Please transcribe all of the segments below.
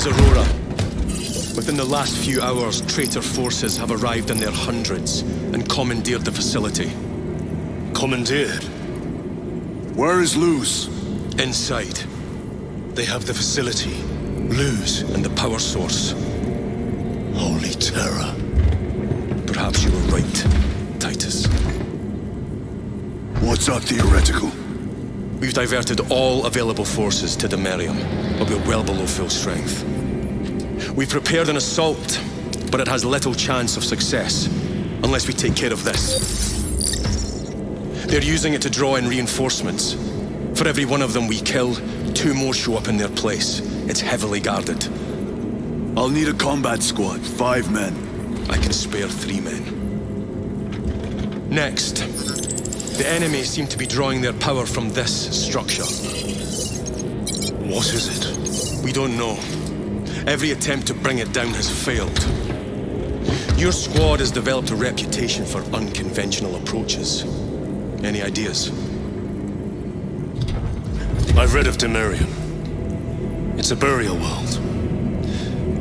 is Aurora. Within the last few hours, traitor forces have arrived in their hundreds and commandeered the facility. Commandeered? Where is Luz? Inside. They have the facility, Luz, and the power source. Holy terror. Perhaps you were right, Titus. What's our theoretical? We've diverted all available forces to Imperium, but we're well below full strength. We've prepared an assault, but it has little chance of success, unless we take care of this. They're using it to draw in reinforcements. For every one of them we kill, 2 more show up in their place. It's heavily guarded. I'll need a combat squad, 5 men. I can spare 3 men. Next, the enemy seem to be drawing their power from this structure. What is it? We don't know. Every attempt to bring it down has failed. Your squad has developed a reputation for unconventional approaches. Any ideas? I've read of Imperium. It's a burial world.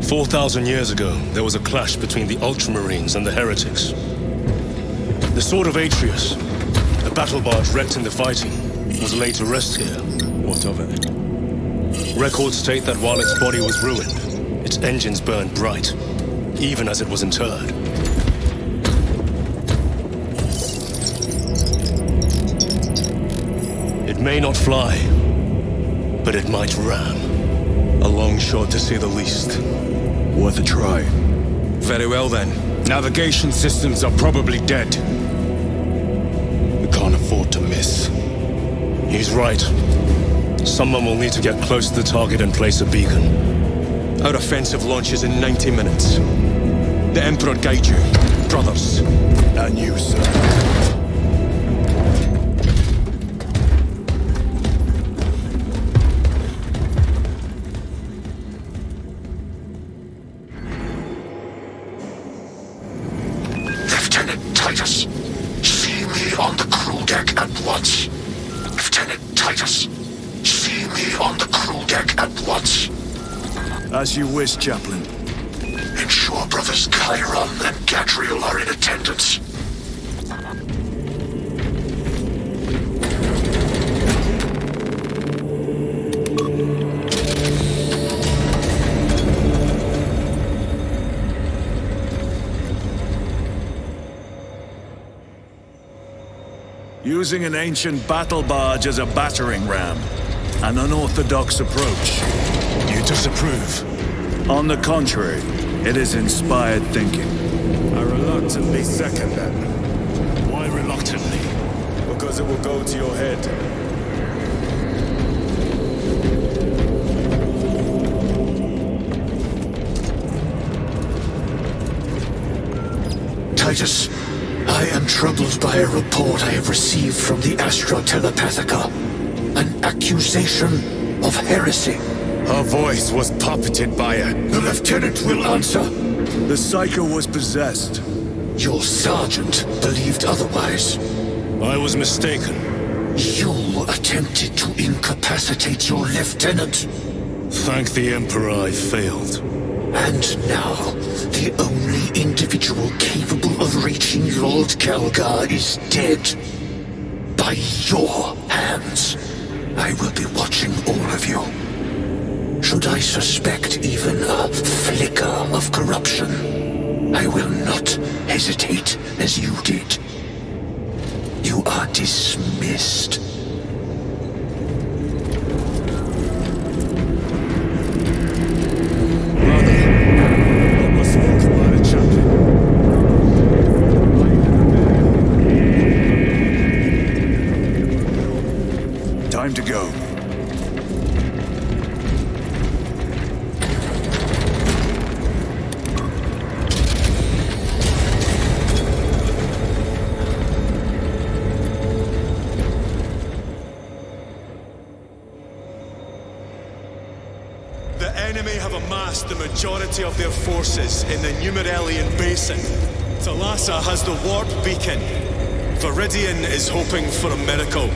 4,000 years ago, there was a clash between the Ultramarines and the Heretics. The Sword of Atreus, a battle barge wrecked in the fighting, was laid to rest here. What of it? Records state that while its body was ruined, its engines burned bright, even as it was interred. It may not fly, but it might ram. A long shot to say the least. Worth a try. Very well then. Navigation systems are probably dead. We can't afford to miss. He's right. Someone will need to get close to the target and place a beacon. Our offensive launches in 90 minutes. The Emperor guide you, brothers. And you, sir. Lieutenant Titus, see me on the crew deck at once. Lieutenant Titus, see me on the crew deck at once. As you wish, Chaplain. Ensure brothers Chiron and Gadriel are in attendance. Using an ancient battle barge as a battering ram. An unorthodox approach. You disapprove? On the contrary, it is inspired thinking. I reluctantly second that. Why reluctantly? Because it will go to your head. Titus, I am troubled by a report I have received from the Astra Telepathica. An accusation of heresy. Her voice was puppeted by a... The lieutenant will answer. The Psycho was possessed. Your sergeant believed otherwise. I was mistaken. You attempted to incapacitate your lieutenant. Thank the Emperor I failed. And now, the only individual capable of reaching Lord Kelgar is dead. By your hands. I will be watching all of you. Should I suspect even a flicker of corruption, I will not hesitate as you did. You are dismissed. Time to go. The enemy have amassed the majority of their forces in the Numeralian Basin. Thalassa has the warp beacon. Viridian is hoping for a miracle.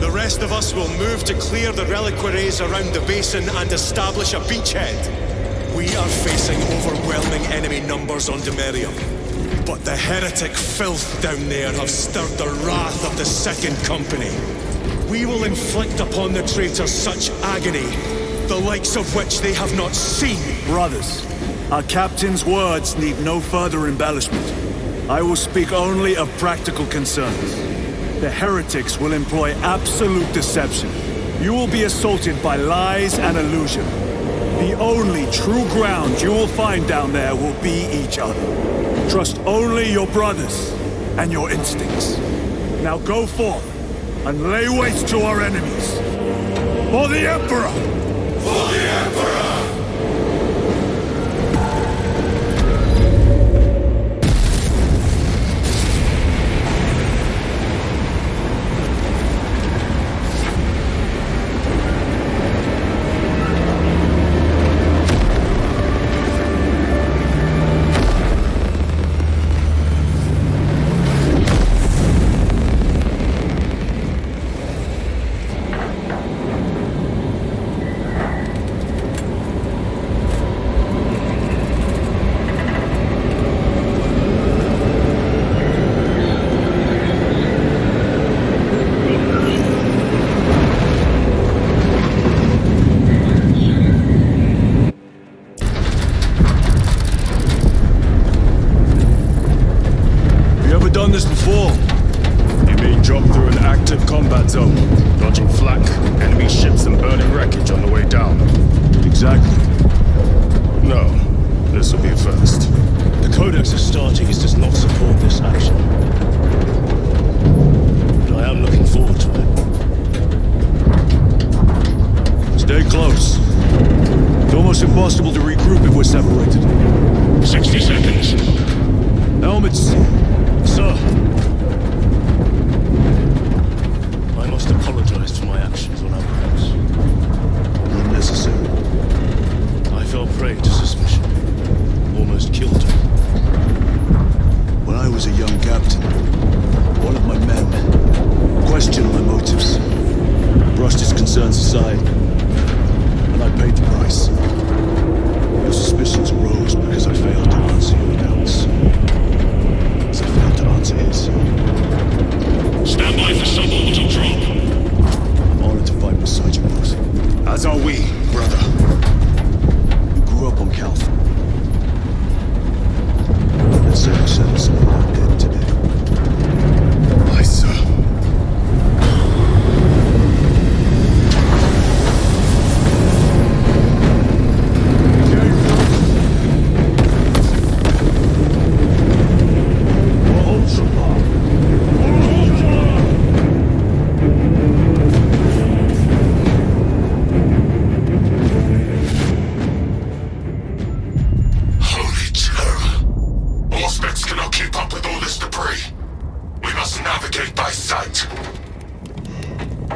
The rest of us will move to clear the reliquaries around the basin and establish a beachhead. We are facing overwhelming enemy numbers on Dimerium. But the heretic filth down there have stirred the wrath of the Second Company. We will inflict upon the traitors such agony, the likes of which they have not seen. Brothers, our captain's words need no further embellishment. I will speak only of practical concerns. The heretics will employ absolute deception. You will be assaulted by lies and illusion. The only true ground you will find down there will be each other. Trust only your brothers and your instincts. Now go forth and lay waste to our enemies. For the Emperor! For the Emperor! Done this before. You mean drop through an active combat zone, dodging flak, enemy ships and burning wreckage on the way down? Exactly. No, this will be a first. The Codex Astartes does not support this action. But I am looking forward to it. Stay close. It's almost impossible to regroup if we're separated. 60 seconds. Helmets. Sir, I must apologize for my actions on our backs. Unnecessary. I fell prey to suspicion. Almost killed her. When I was a young captain, one of my men questioned my motives, brushed his concerns aside, and I paid the price. Your suspicions arose because I failed to answer your doubts. As I failed to answer his. Stand by for suborbital drop. I'm honored to fight beside you both. As are we, brother. You grew up on Calth. Let's say I settled someone out dead today. Aye, sir.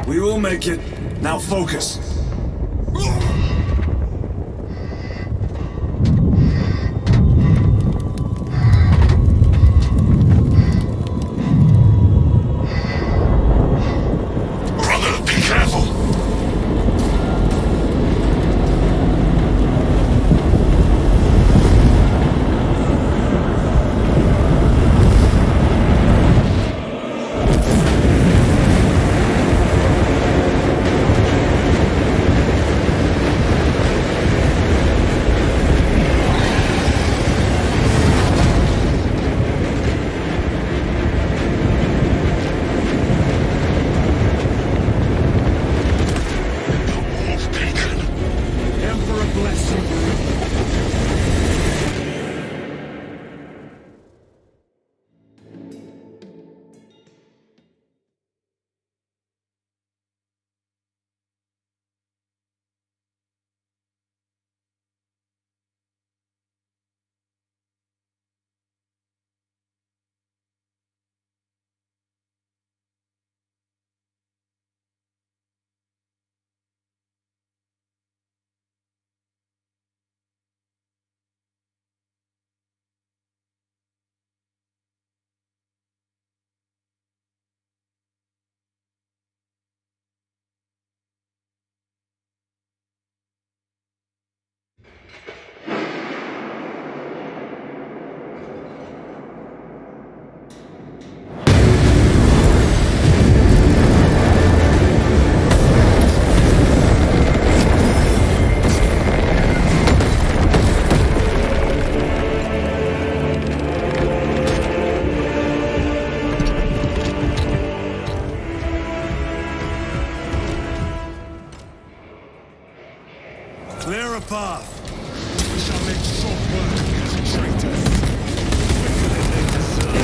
We will make it. Now focus. Brother, be careful! path. We shall make short work of these traitors. Quicker than they deserve.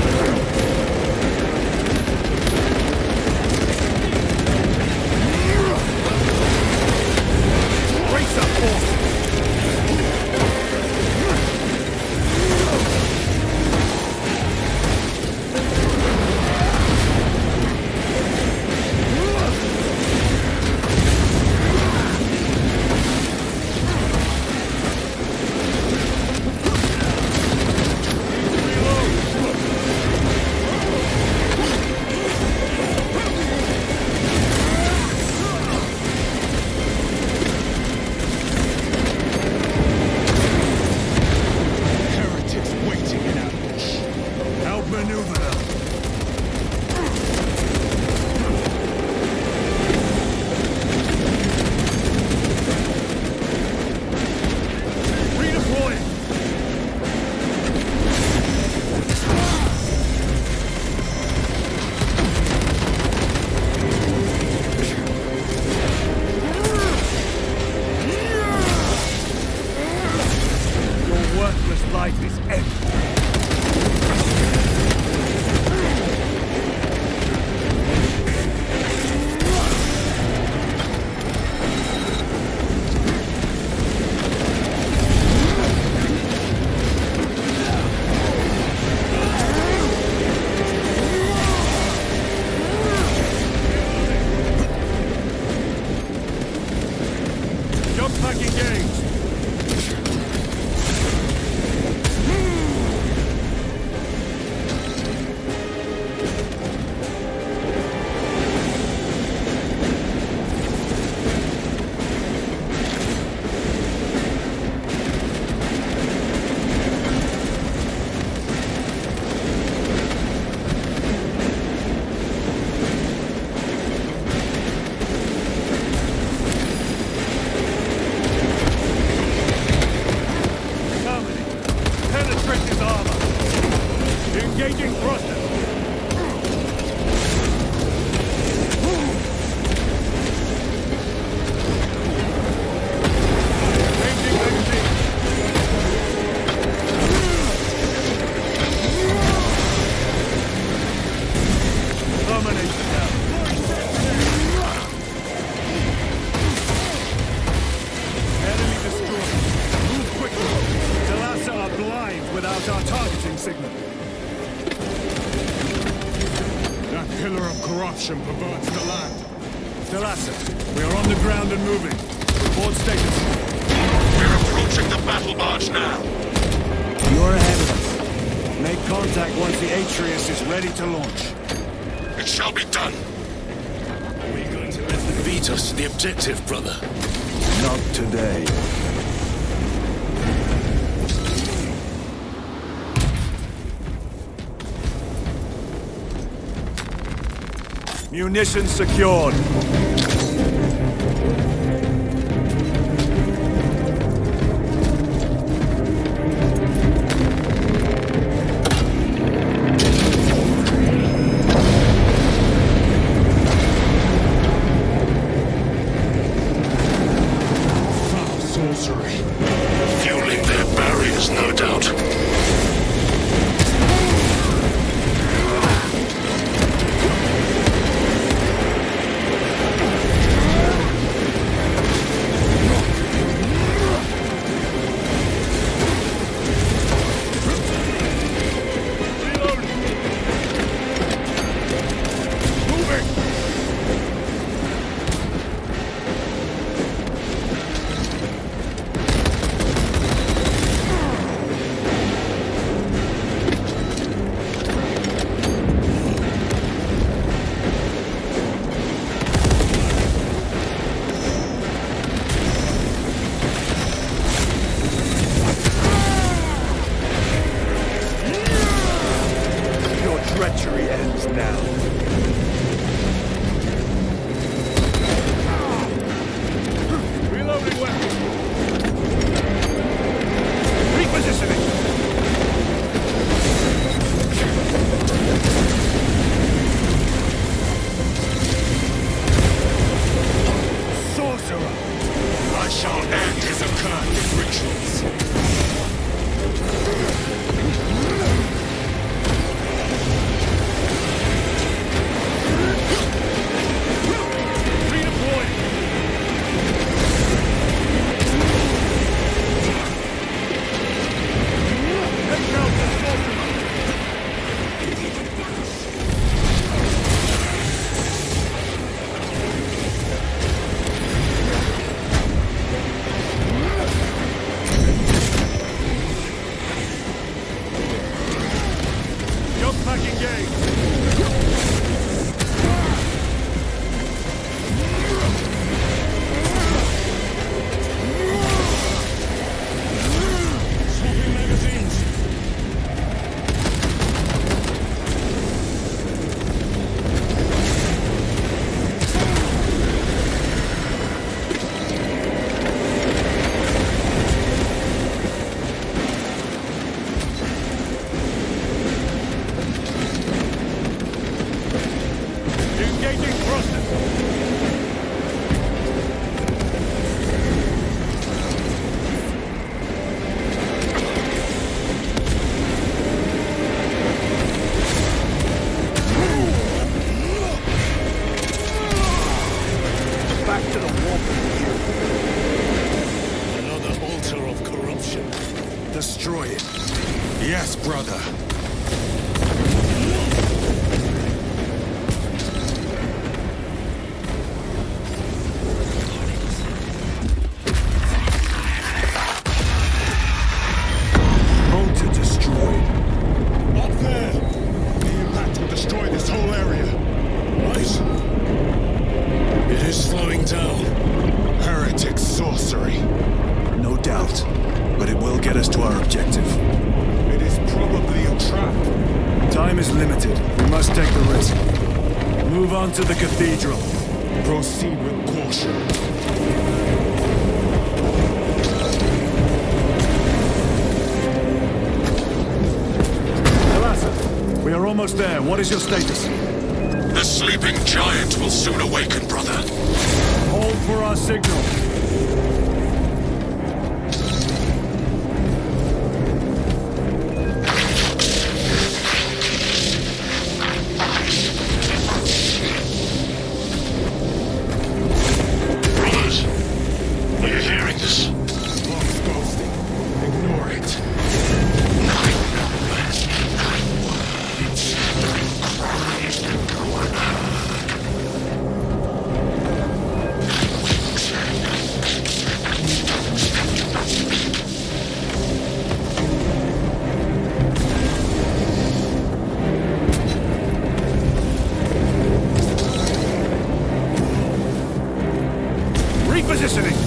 Brace up, forces! Life is empty. Jump pack engaged. Engaging thrusters! Changing magazine! Termination now! Enemy destroyed! Move quickly! Talassa are blind without our targeting signal! That pillar of corruption perverts the land. Talassa, we are on the ground and moving. Report status. We're approaching the battle barge now. You're ahead of us. Make contact once the Atreus is ready to launch. It shall be done. Are we going to let them beat us to the objective, brother? Not today. Munitions secured. Foul sorcery. Fueling their barriers, no doubt. Treachery ends now. Reloading weapon. Repositioning. Sorcerer. I shall end his occurrence. Engaging thrusters. Back to the warp. Another altar of corruption. Destroy it. Yes, brother. Altar destroyed. Up there! The impact will destroy this whole area. Right? It is slowing down. Heretic sorcery. No doubt. But it will get us to our objective. It is probably a trap. Time is limited. We must take the risk. Move on to the cathedral. Proceed with caution. Elasa, we are almost there. What is your status? The sleeping giant will soon awaken, brother. Hold for our signal. Brothers, are you hearing this? Box ghosting. Ignore it. 9 numbers, 9 words, 9 cries into an Repositioning.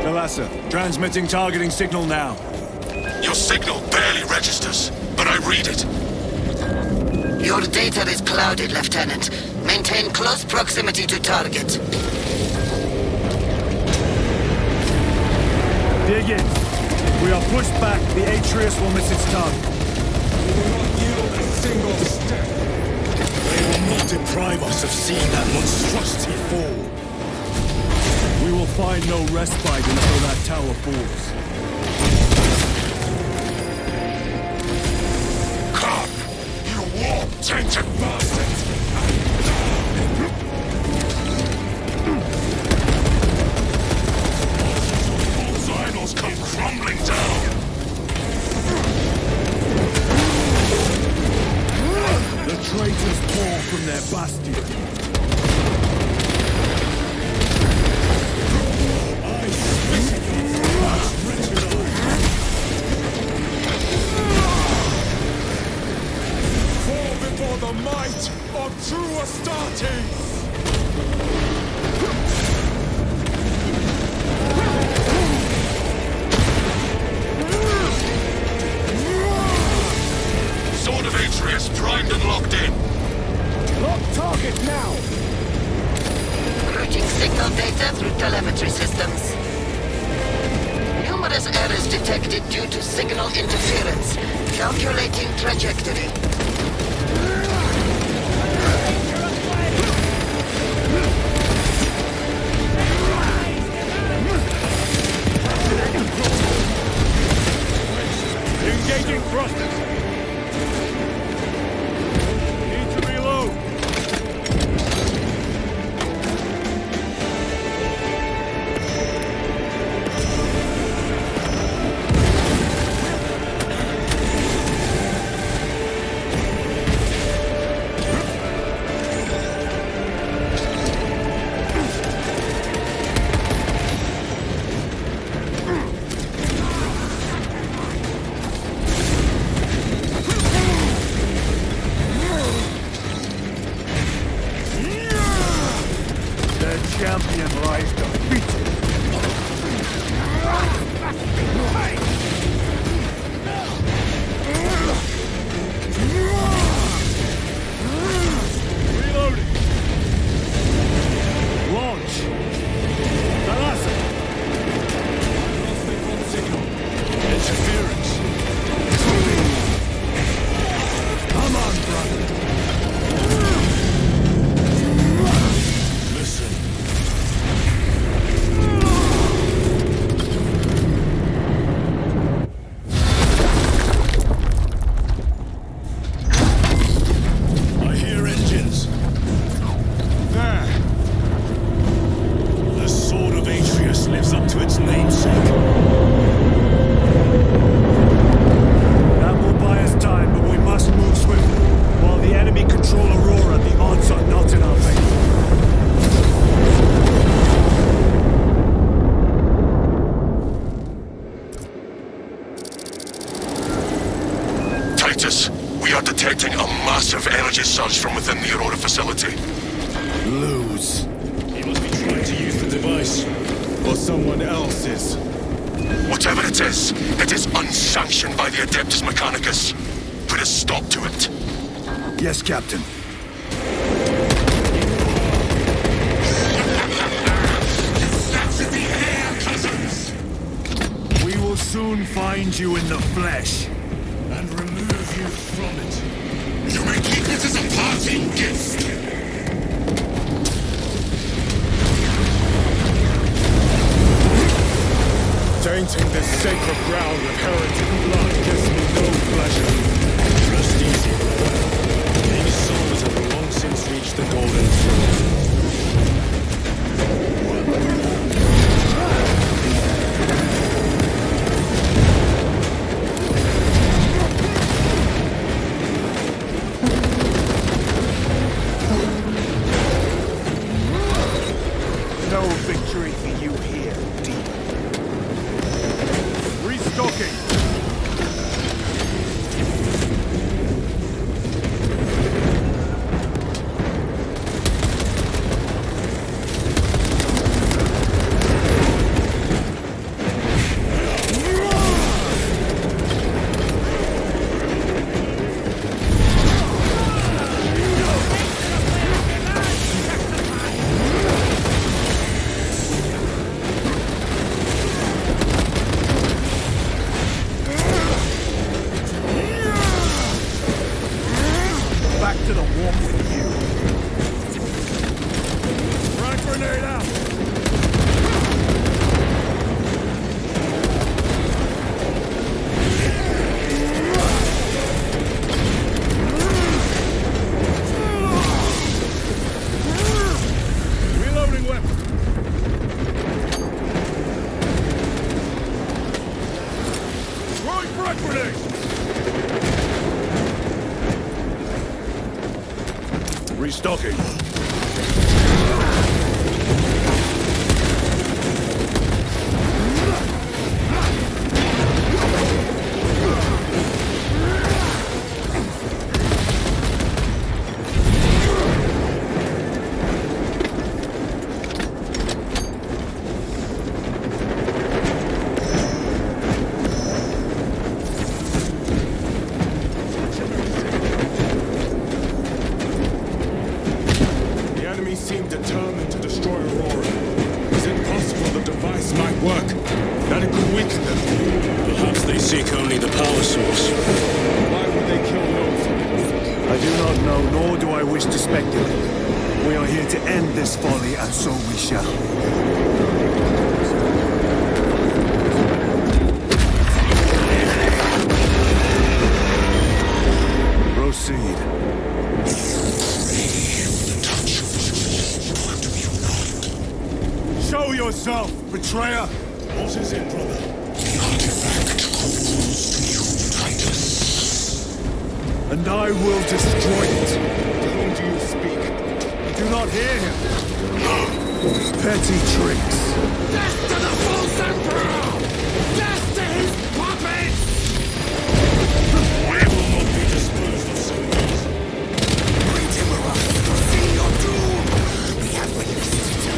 Elasa, transmitting targeting signal now. Your signal barely registers, but I read it. Your data is clouded, Lieutenant. Maintain close proximity to target. Dig in. If we are pushed back, the Atreus will miss its target. We will not yield a single step. They will not deprive us of seeing that monstrosity fall. We will find no respite until that tower falls. Come, you warp-tainted bastards! Those idols come crumbling down! The traitors pour from their bastion. Fall before the might of true Astartes! Sword of Atreus primed and locked in. Lock target now! Routing signal data through telemetry systems. Numerous errors detected due to signal interference. Calculating trajectory. Engaging thrusters. Need to reload. champion lies defeated. Reloading. control Aurora, the odds are not in our favor. Titus, we are detecting a massive energy surge from within the Aurora facility. Lose. He must be trying to use the device. Or someone else's. Whatever it is unsanctioned by the Adeptus Mechanicus. Put a stop to it. Yes, Captain. We will soon find you in the flesh. And remove you from it. You may keep it as a parting gift. Tainting this sacred ground with heretic blood gives me no pleasure. Rest easy, brother. These souls have long since reached the golden throne. No victory for you here, demon. Restocking! Back to the warp with you. Frag grenade out! Reloading weapon. Throwing frag grenade! Restocking. The enemy seem determined to destroy Aurora. Is it possible the device might work? That it could weaken them? Perhaps they seek only the power source. Why would they kill Nova? I do not know, nor do I wish to speculate. We are here to end this folly, and so we shall. Proceed. Show yourself, betrayer! What is it, brother? And I will destroy it. To whom do you speak? You do not hear him. Petty tricks. Death to the false emperor! Death to his puppets! We will not be disposed of so easily. See your doom! We have witnessed it.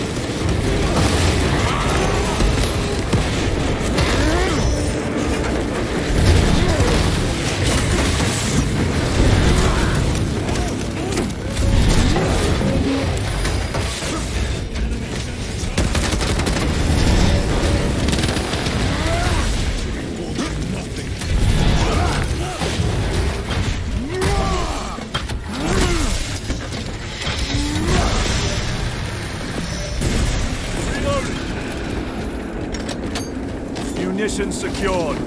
Munitions secured.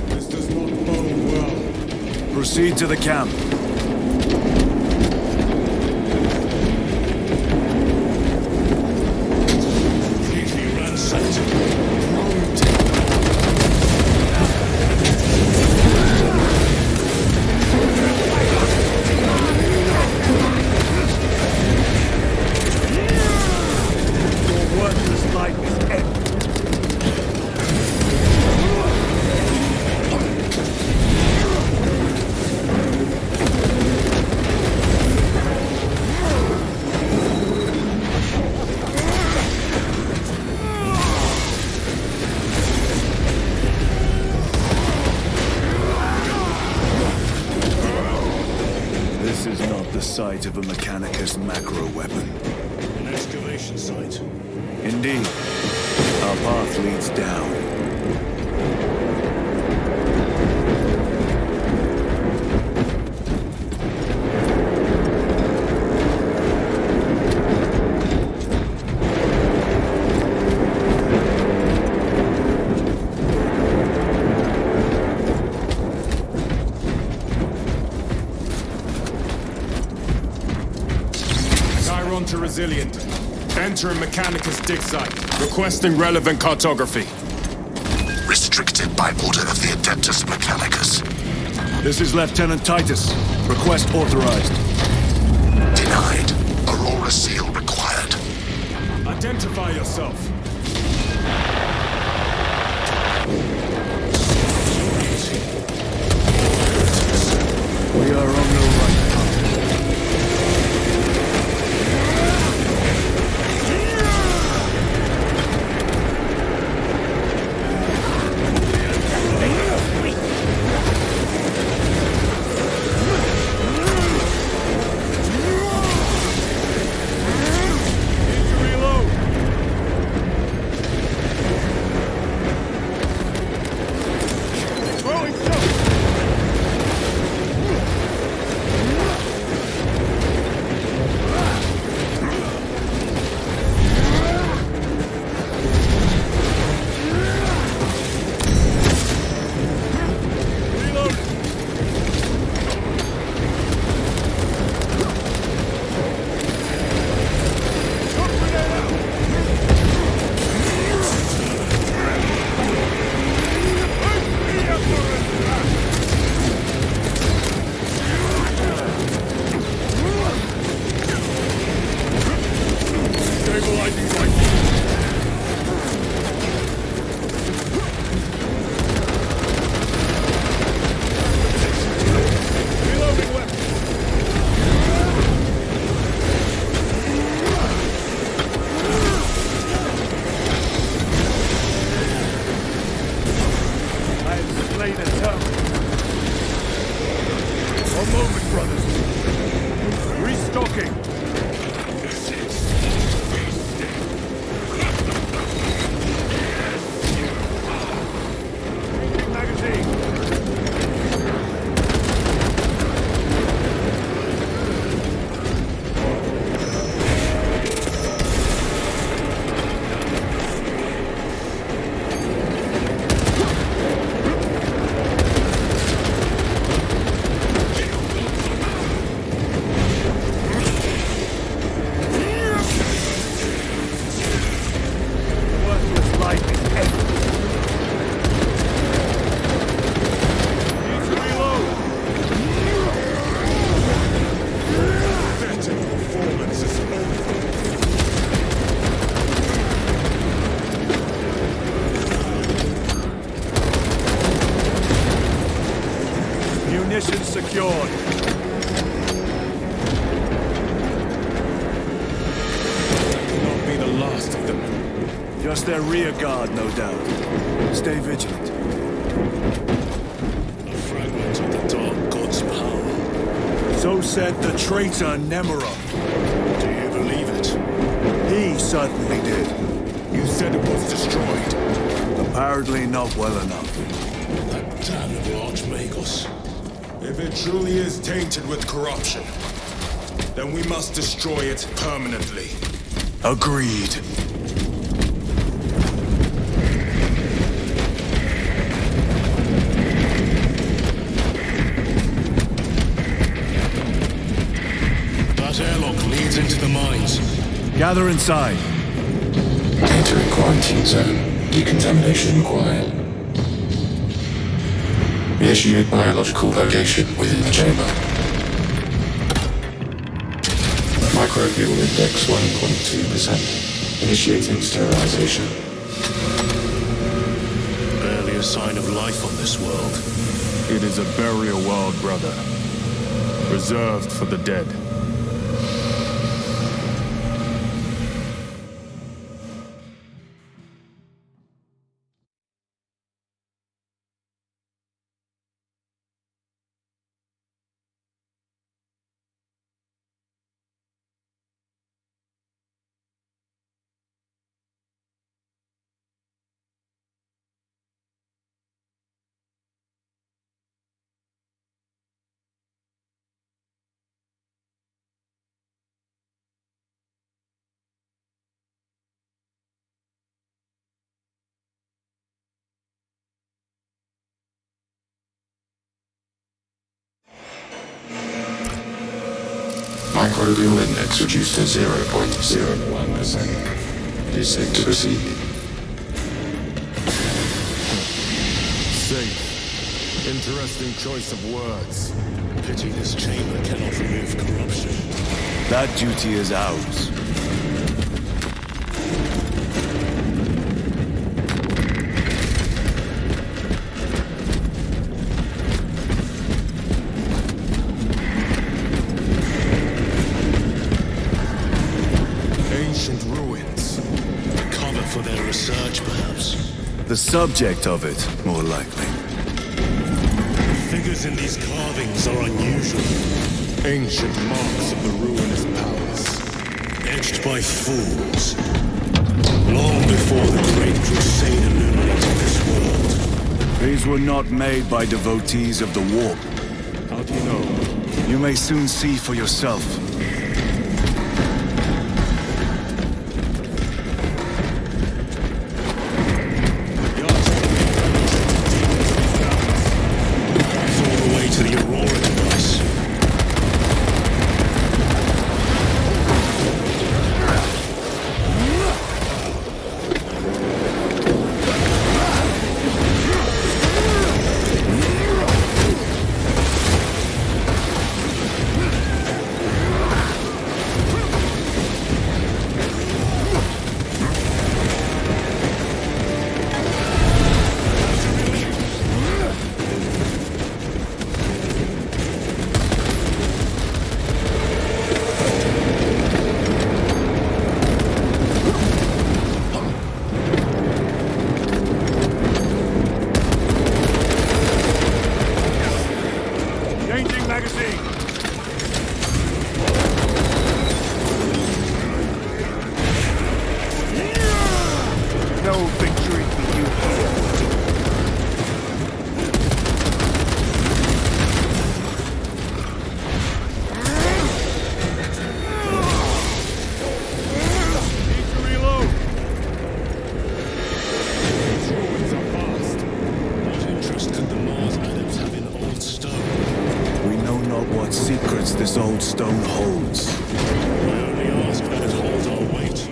This does not bode well. Proceed to the camp. Completely ransacked. site of a Mechanicus macro weapon. An excavation site. Indeed. Our path leads down. To resilient. Enter Mechanicus dig site. Requesting relevant cartography. Restricted by order of the Adeptus Mechanicus. This is Lieutenant Titus. Request authorized. Denied. Aurora seal required. Identify yourself. We are on the right path. Mission secured. Not be the last of them. Just their rear guard, no doubt. Stay vigilant. A fragment of the Dark God's power. So said the traitor Nemeroth. Do you believe it? He certainly did. You said it was destroyed. Apparently not well enough. That damnable Archmagos. If it truly is tainted with corruption, then we must destroy it permanently. Agreed. That airlock leads into the mines. Gather inside. Entering quarantine zone. Decontamination required. Initiate biological purgation within the chamber. Microbial index 1.2%. Initiating sterilization. Barely a sign of life on this world. It is a burial world, brother. Reserved for the dead. Microbial index reduced to 0.01%. It is safe to proceed. Safe. Interesting choice of words. Pity this chamber cannot remove corruption. That duty is ours. Ancient ruins. Cover for their research, perhaps. The subject of it, more likely. Figures in these carvings are unusual. Ancient marks of the ruinous powers. Etched by fools. Long before the Great Crusade illuminated this world. These were not made by devotees of the warp. How do you know? You may soon see for yourself. This old stone holds. We only ask that it holds our weight.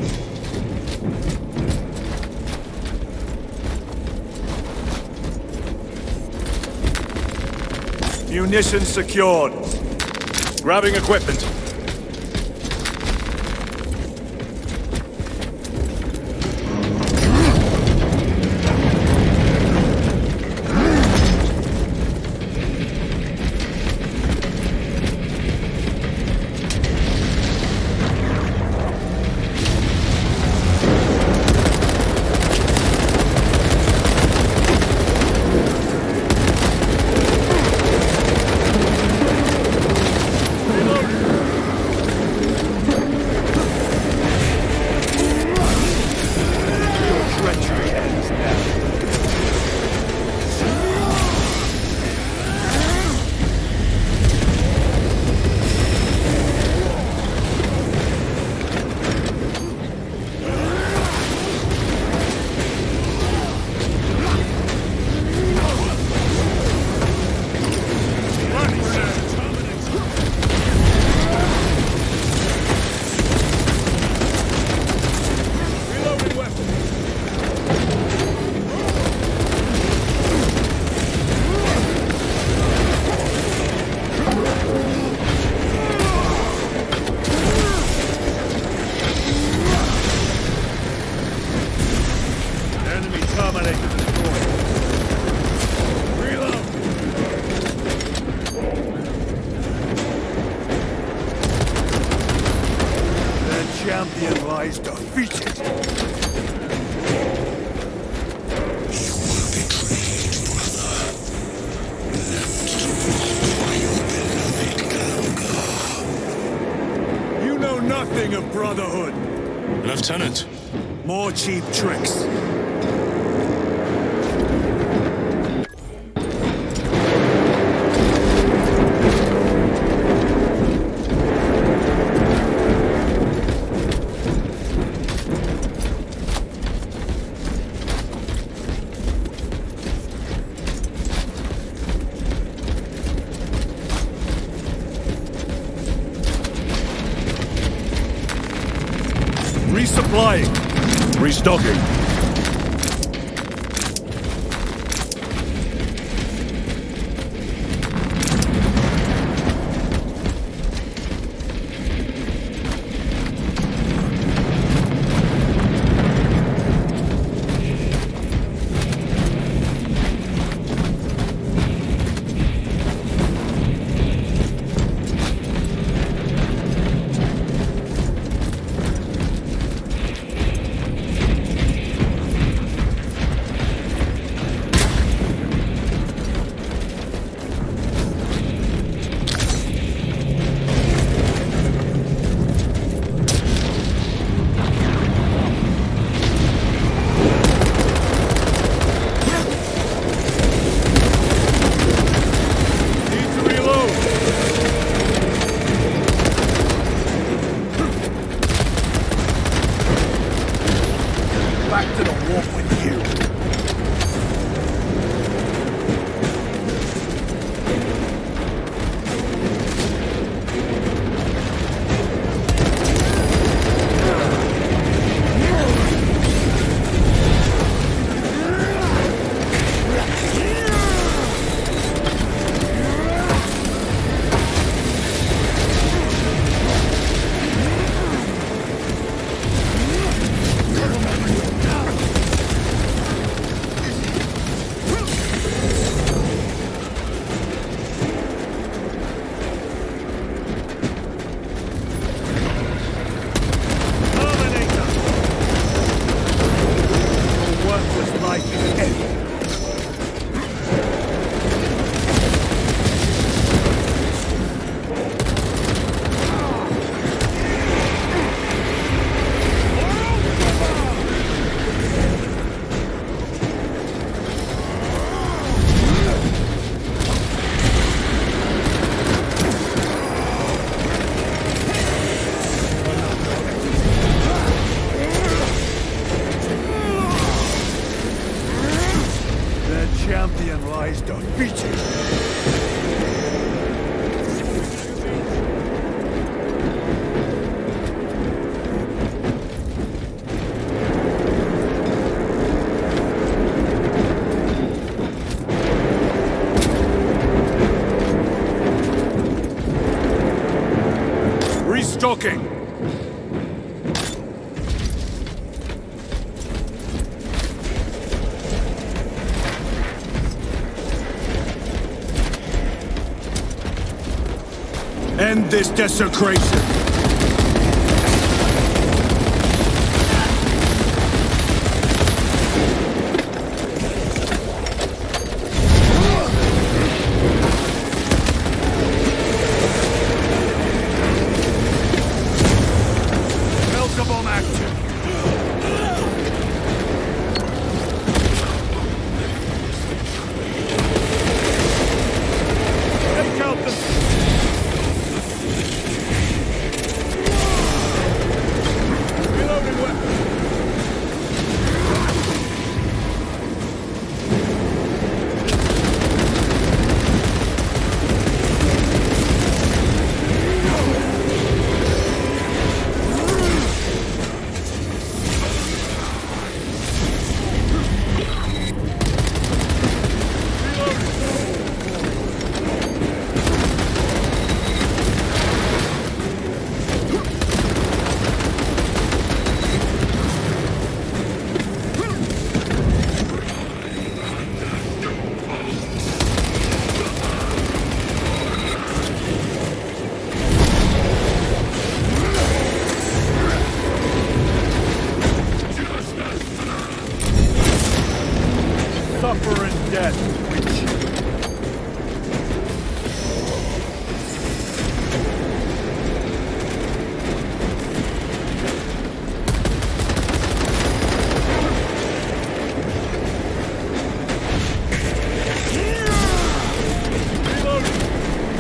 Munitions secured. Grabbing equipment. Champion lies defeated. You were betrayed, brother. Left to rot by your beloved Galga. You know nothing of brotherhood. Lieutenant. More cheap tricks. Resupplying. Restocking. Restocking. End this desecration. Suffer in death, witch.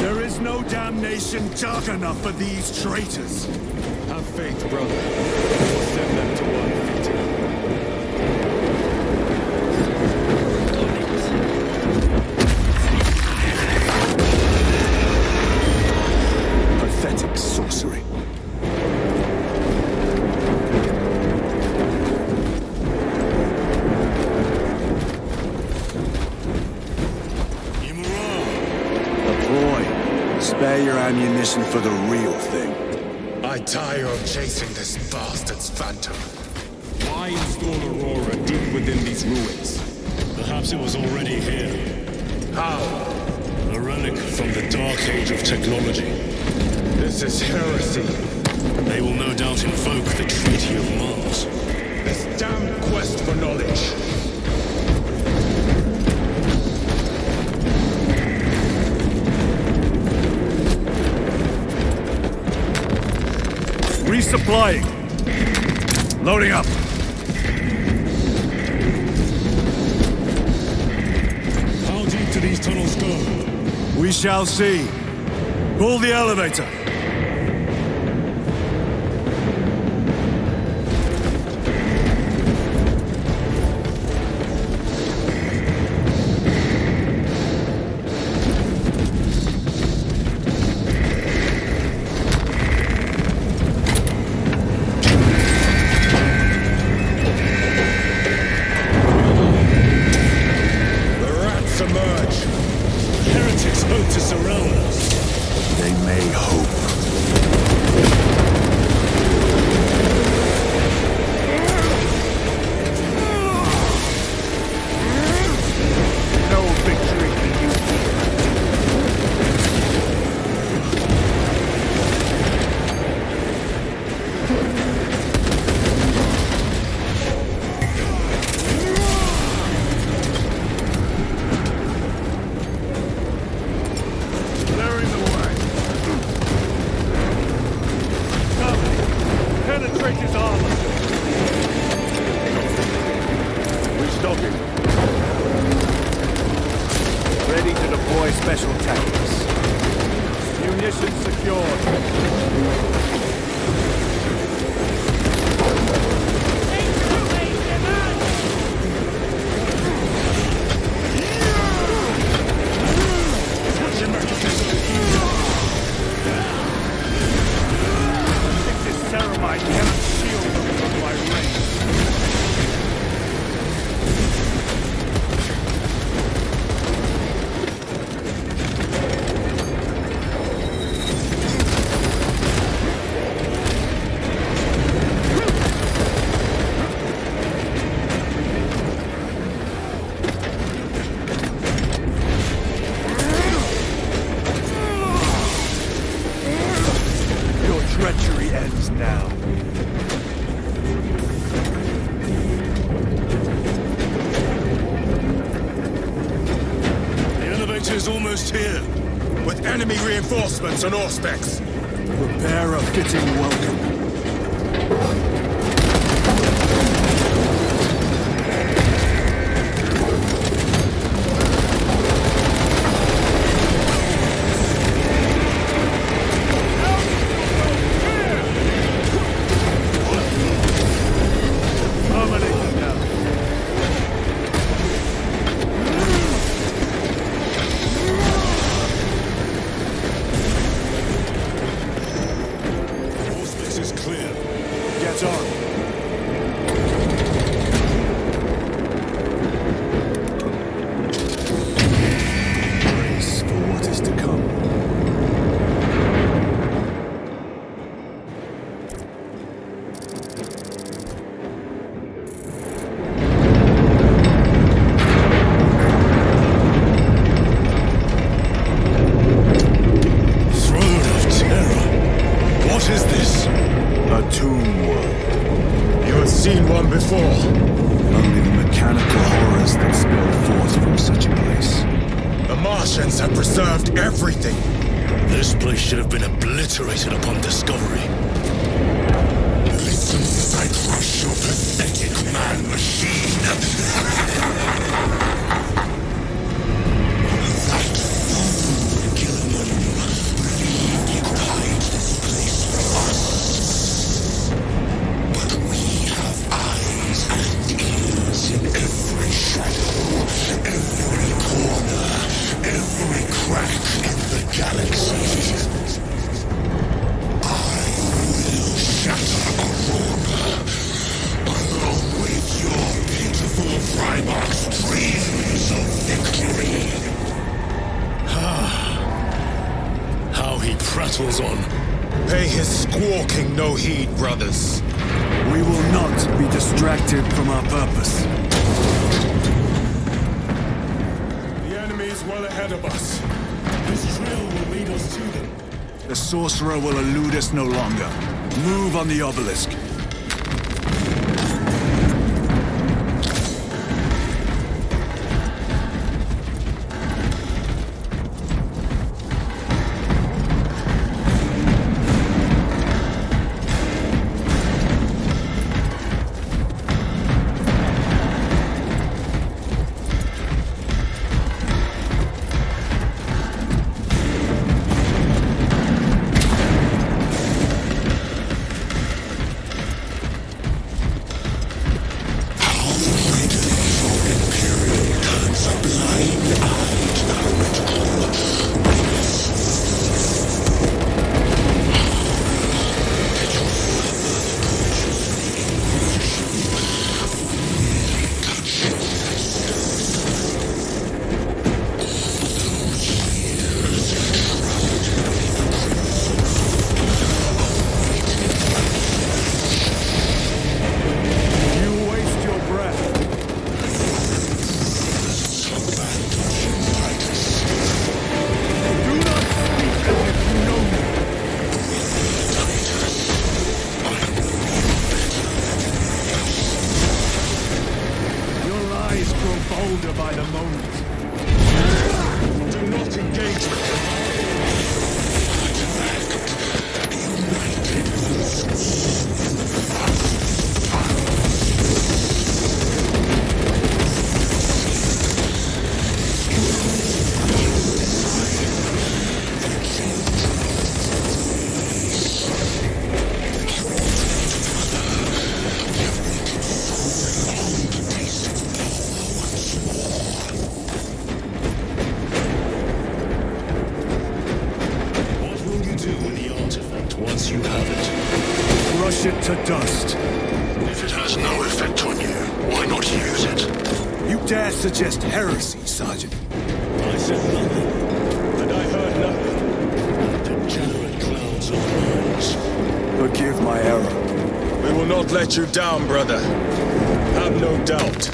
There is no damnation dark enough for these traitors. Have faith, brother. We'll send them to one feet. Pathetic sorcery. Spare your ammunition for the real thing. I tire of chasing this bastard's phantom. Why install Aurora deep within these ruins? Perhaps it was already here. How? A relic from the dark age of technology. This is heresy. They will no doubt invoke the Treaty of Mars. This damn quest for knowledge. Resupplying. Loading up. How deep do these tunnels go? We shall see. Pull the elevator. Here, with enemy reinforcements and auspex. Prepare a fitting welcome. Everything. This place should have been obliterated upon discovery. Listen as I crush your pathetic man-machine. That fool, Gilliman, believed he could hide this place from us. But we have eyes and ears in every shadow, every corner, every crack in the galaxy. I will shatter Aurora, along with your pitiful Primarch he prattles on. Pay his squawking no heed, brothers. We will not be distracted from our purpose. The enemy is well ahead of us. This trail will lead us to them. The sorcerer will elude us no longer. Move on the obelisk. To dust. If it has no effect on you, why not use it? You dare suggest heresy, Sergeant? I said nothing. And I heard nothing. Degenerate clouds of minds. Forgive my error. We will not let you down, brother. Have no doubt.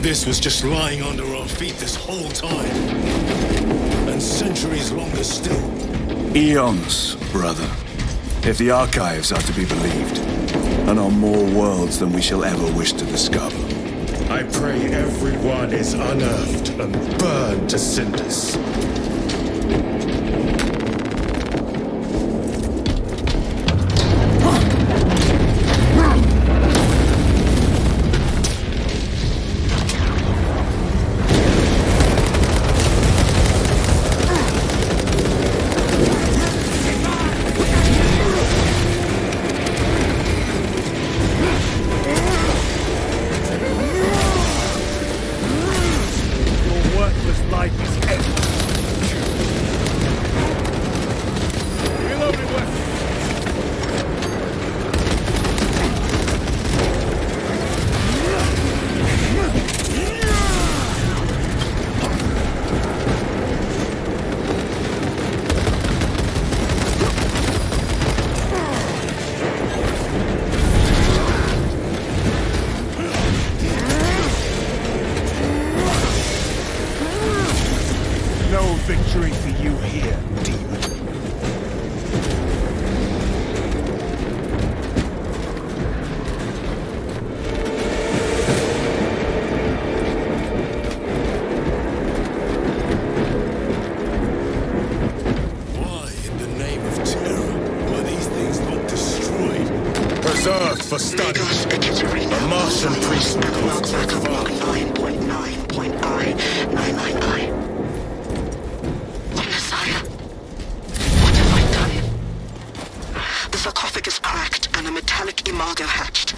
This was just lying under our feet this whole time. And centuries longer still. Eons, brother. If the archives are to be believed. And on more worlds than we shall ever wish to discover. I pray everyone is unearthed and burned to cinders. Earth for study. A Martian priest reports so far. 9.9.I. Messiah, what have I done? The sarcophagus cracked and a metallic imago hatched.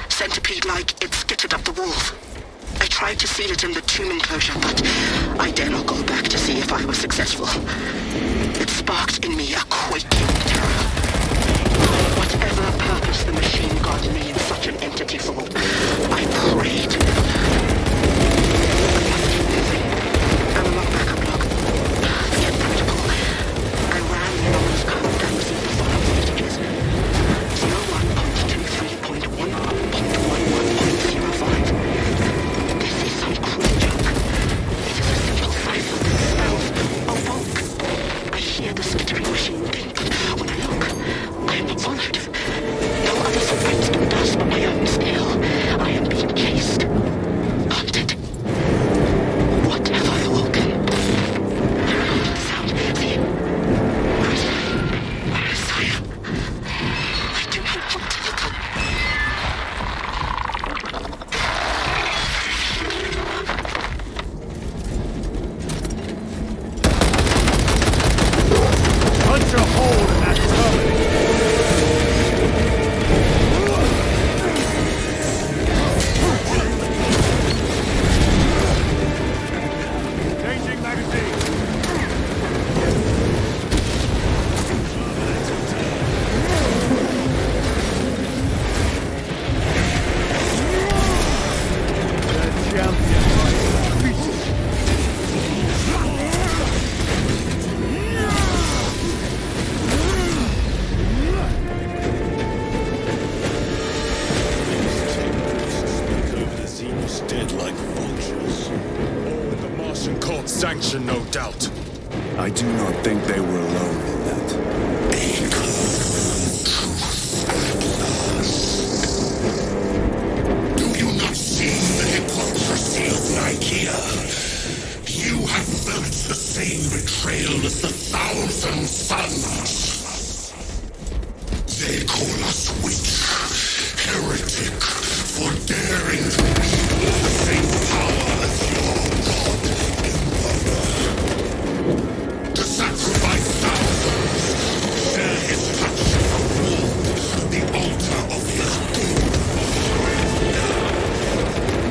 Centipede-like, it skittered up the walls. I tried to seal it in the tomb enclosure, but I dare not go back to see if I was successful. It sparked in me a quaking terror. Whatever purpose the machine god made such an entity for, I pray to never learn. I must keep moving. Analog backup log. Get protocol. I ran the anomalous code and received the following messages. 01.23.11.11.05. This is some cruel joke. It is a simple cipher. Spells. Awoke. I hear the skittering machine think. When I look, I am not followed. No other survivors do thus but my own skill. I am being chased. Hunted. What have I awoken? Sound. See it. Messiah. I do not want to look. Punch a hole in that terminal. Changing magazine. The champion lies defeated. Over the Xenos dead like vultures. All with the Martian cult's sanction, no doubt. I do not think they were alone in that. Do you not see the hypocrisy of Nicaea? You have felt the same betrayal as the Thousand Sons. They call us witch, heretic, for daring to wield the same power as your god, Emperor. To sacrifice thousands, share his touch of wood, the altar of his doom.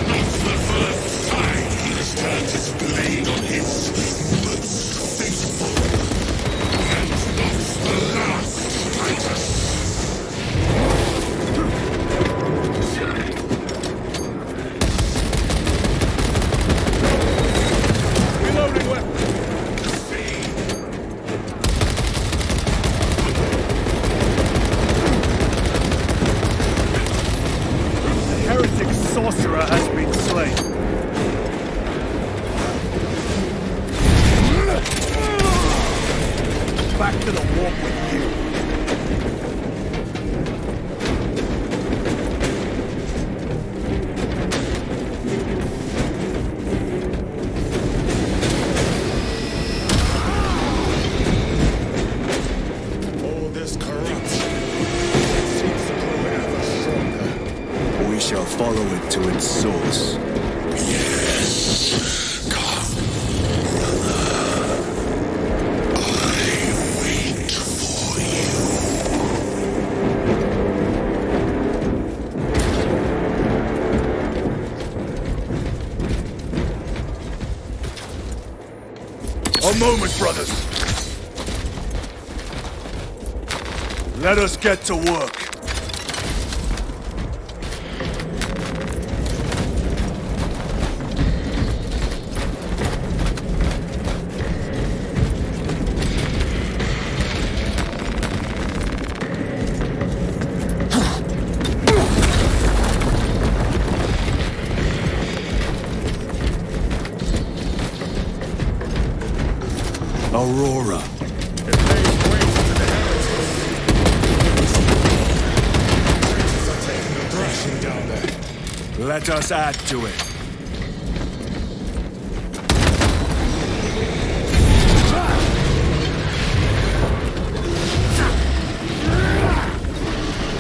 Not the first time he has turned his blade on his most faithful, and not the last, Titus. Reloading weapon. The heretic sorcerer has been slain. Back to the warp with you. All this corruption seems to grow ever stronger. We shall follow it to its source. Yes, come, brother. I wait for you. A moment, brothers. Let us get to work. Aurora. It lays waste to the heretics. Traitors are taking a thrashing down there. Let us add to it.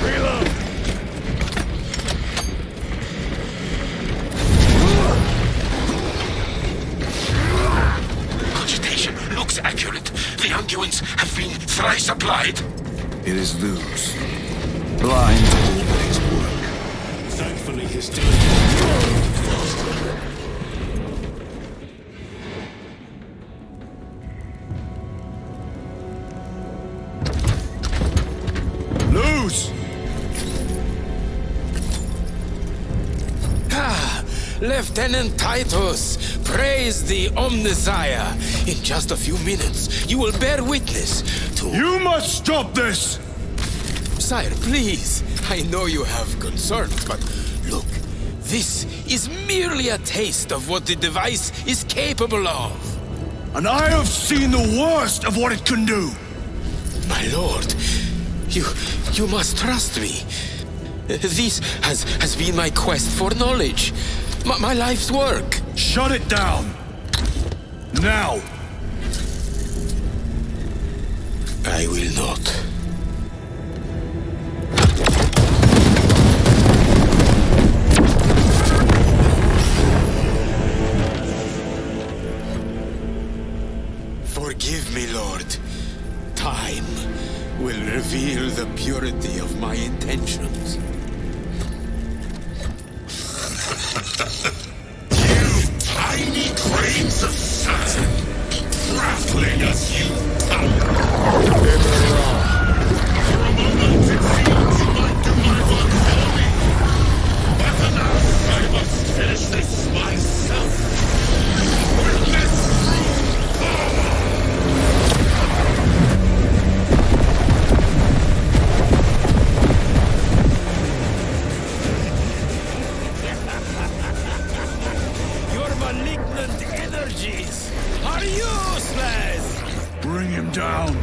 Reload! The unguents have been thrice applied. It is Luz. Blind always work. Thankfully, his diligence. Luz! Lieutenant Titus, praise the Omnisire. In just a few minutes, you will bear witness to... You must stop this! Sire, please. I know you have concerns, but look, this is merely a taste of what the device is capable of. And I have seen the worst of what it can do! My lord, you must trust me. This has been my quest for knowledge. My life's work. Shut it down! Now! I will not. Forgive me, Lord. Time will reveal the purity of my intentions. You tiny grains of sand, rattling as you come. For a moment it seemed you might do my work for me. But alas, I must finish this myself. With this brute power. Your malignant energies are useless! Bring him down!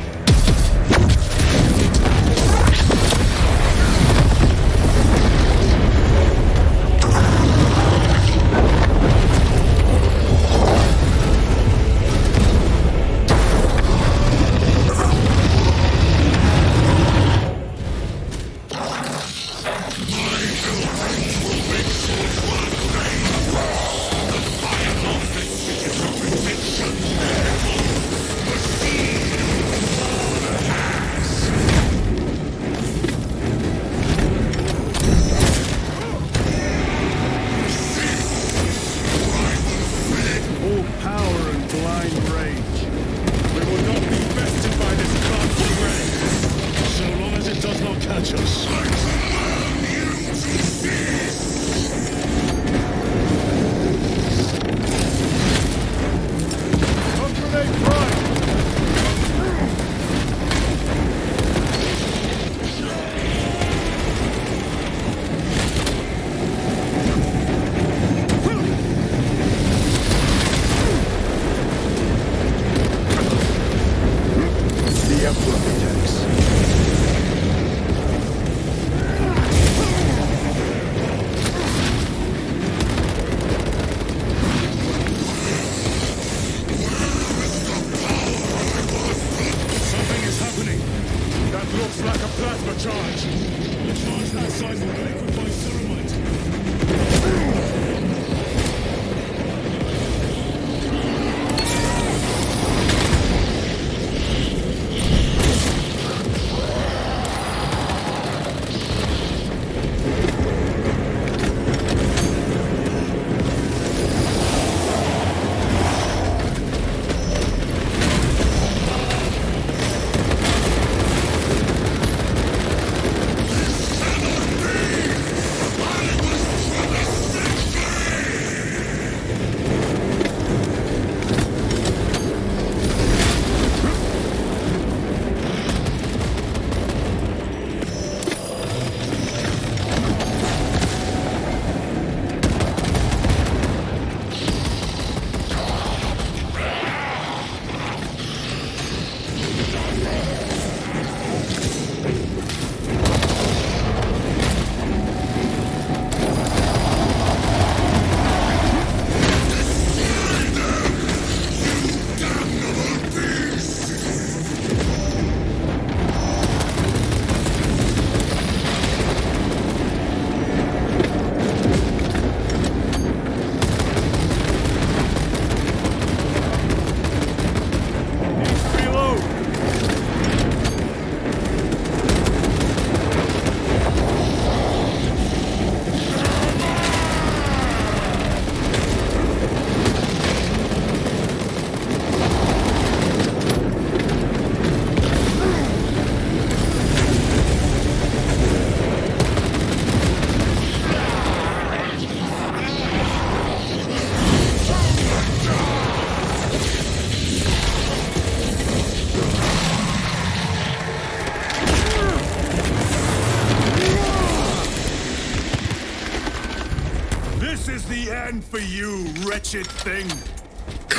end for you, wretched thing!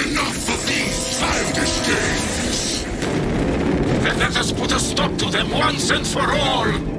Enough of these childish games! Then let us put a stop to them once and for all!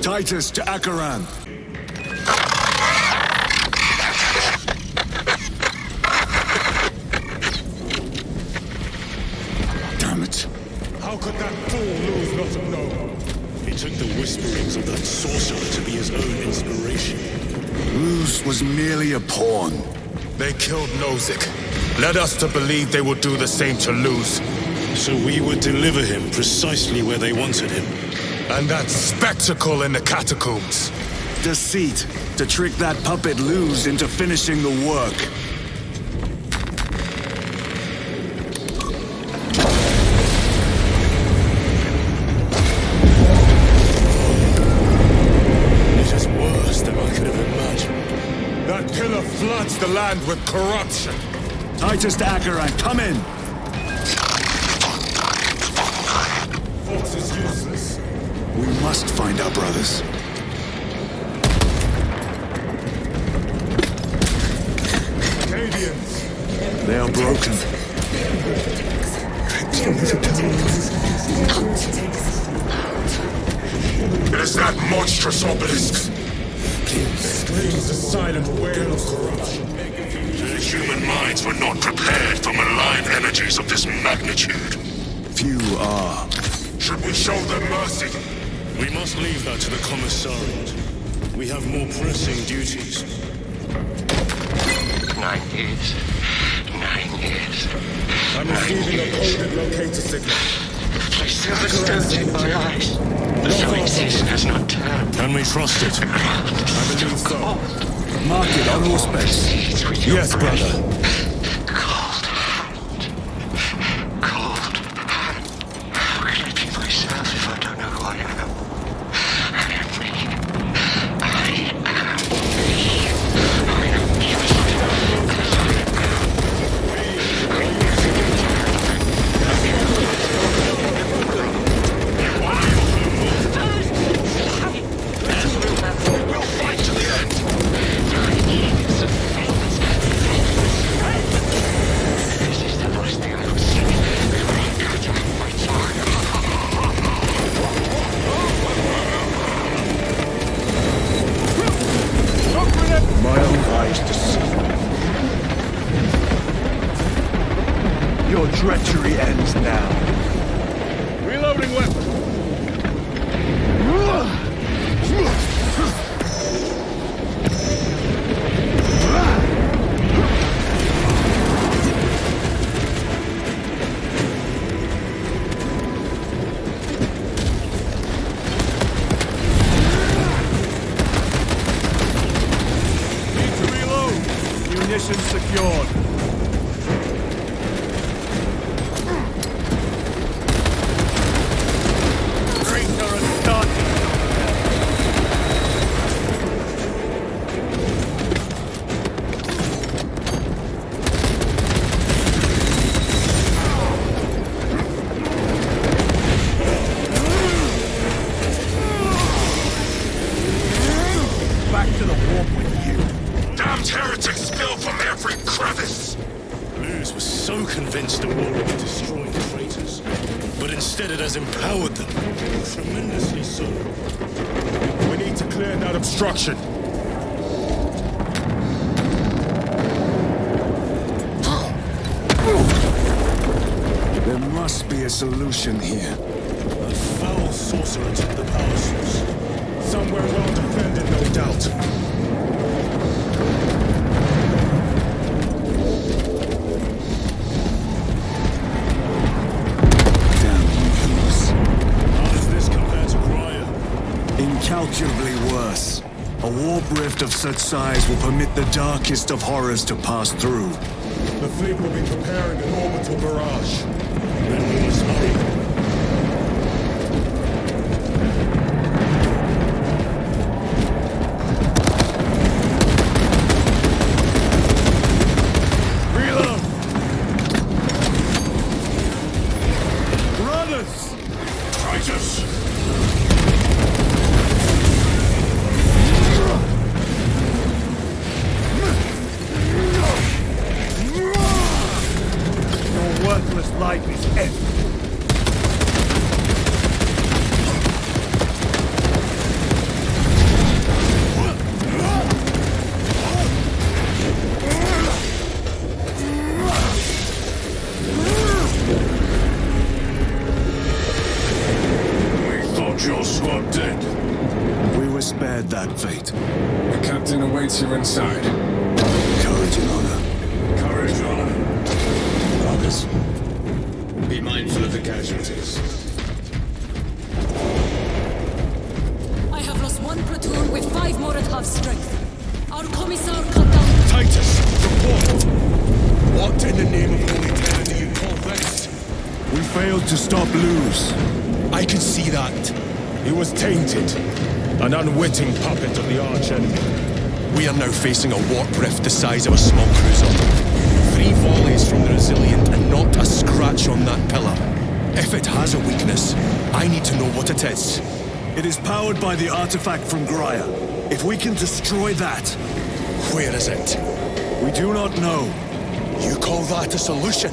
Titus to Akaran. Damn it. How could that fool lose not have known? He took the whisperings of that sorcerer to be his own inspiration. Luz was merely a pawn. They killed Nozick. Led us to believe they would do the same to Luz. So we would deliver him precisely where they wanted him. And that spectacle in the catacombs. Deceit, to trick that puppet Luz into finishing the work. It is worse than I could have imagined. That pillar floods the land with corruption. Titus to Akaran, come in! Force is useless. We must find our brothers. Canadians. They are broken. It is that monstrous obelisk. Screams a silent wail of corruption. The human minds were not prepared for malign energies of this magnitude. Few are. Should we show them mercy? We must leave that to the commissariat. We have more pressing duties. 9 years. I'm receiving a coded locator signal. The place is distorting my eyes. The civilization has not turned. Can we trust it? I believe so. Mark it on all specs. Yes, brother. Cold hand. Cold hand. How can I be myself if I don't know who I am? I am me. I am me. I am We'll fight to the end. This is the last thing I will see. My own eyes to see. Your treachery ends now. Reloading weapon. Need to reload. Munitions secured. Great turret started. Back to the warp with you. Damned heretics spill from every crevice! Luz was so convinced the war would be destroying traitors. But instead it has empowered them. Tremendously so. We need to clear that obstruction. There must be a solution here. A foul sorcerer took the power source. Somewhere well defended, no doubt. Damn Luz. How does this compare to Graya? Incalculably worse. A warp rift of such size will permit the darkest of horrors to pass through. The fleet will be preparing an orbital barrage. Then we must hurry. Reload! Brothers! Traitors! Your worthless life is empty. We thought your squad dead. We were spared that fate. The captain awaits you inside. Courage and honor. Courage, honor. Others, be mindful of the casualties. I have lost one platoon with 5 more at half strength. Our commissar cut down. Titus, report! What in the name of Holy Terror do you call this? We failed to stop Luz. I can see that. He was tainted. An unwitting puppet of the arch-enemy. We are now facing a warp rift the size of a small cruiser. 3 volleys from the Resilient and not a scratch on that pillar. If it has a weakness, I need to know what it is. It is powered by the artifact from Graya. If we can destroy that, Where is it? we do not know. You call that a solution?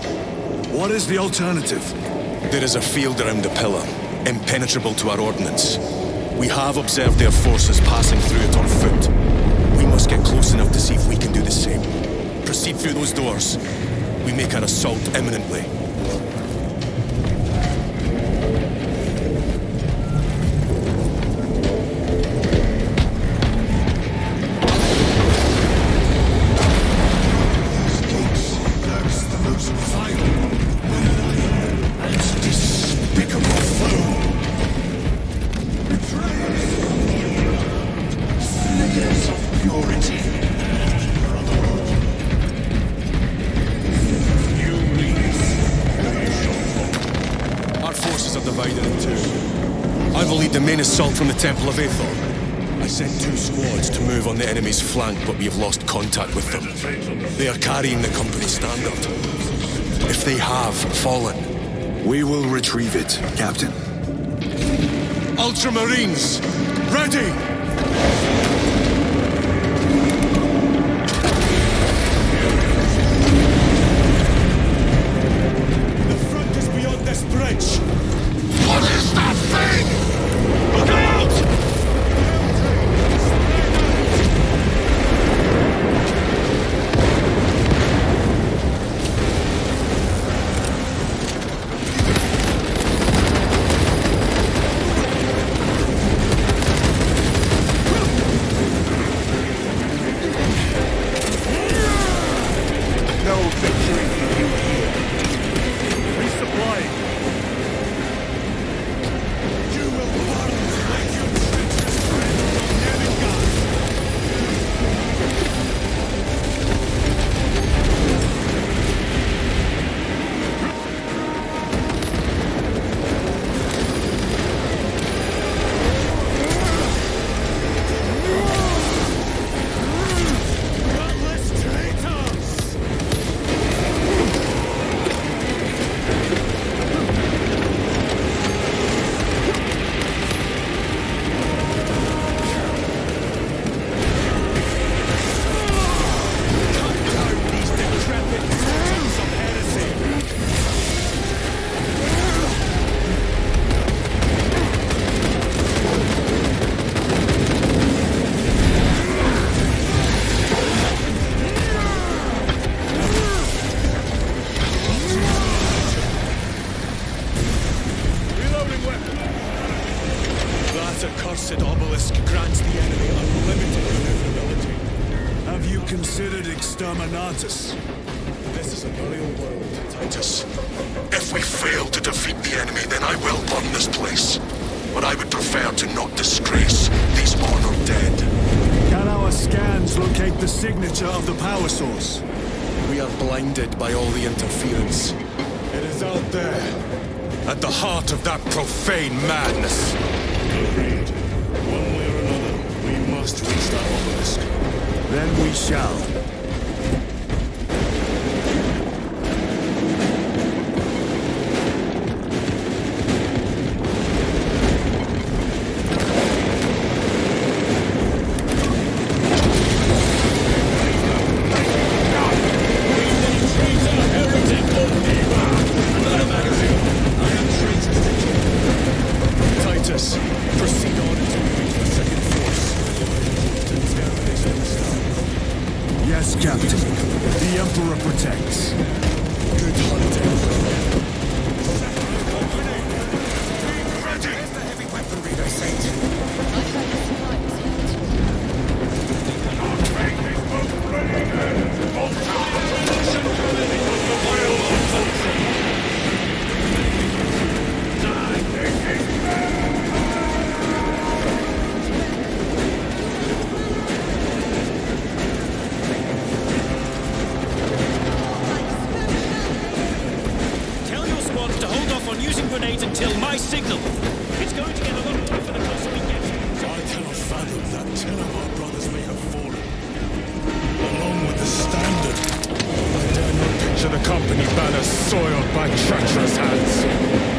What is the alternative? There is a field around the pillar, impenetrable to our ordnance. We have observed their forces passing through it on foot. We must get close enough to see if we can do the same. Proceed through those doors. We make our assault imminently. assault from the Temple of Aethor? I sent 2 squads to move on the enemy's flank, but we have lost contact with them. They are carrying the company's standard. If they have fallen, We will retrieve it, Captain. Ultramarines, ready! The front is beyond this bridge! What is that thing? Look out! Exterminatus. This is a burial world, Titus. If we fail to defeat the enemy, then I will burn this place. But I would prefer to not disgrace these honored dead. Can our scans locate the signature of the power source? We are blinded by all the interference. It is out there. At the heart of that profane madness. Agreed. One way or another, we must reach that obelisk. Then we shall.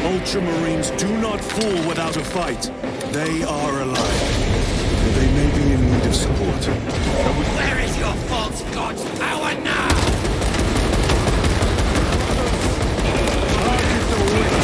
Ultramarines do not fall without a fight. They are alive. They may be in need of support. Where is your false god's power now? Target the witch.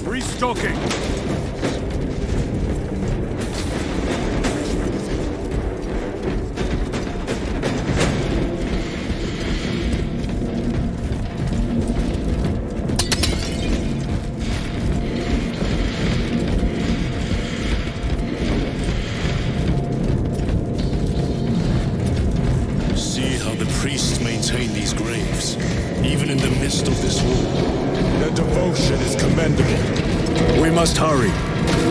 Restocking! See how the priests maintain these graves, even in the midst of this war. Their devotion is commendable. We must hurry.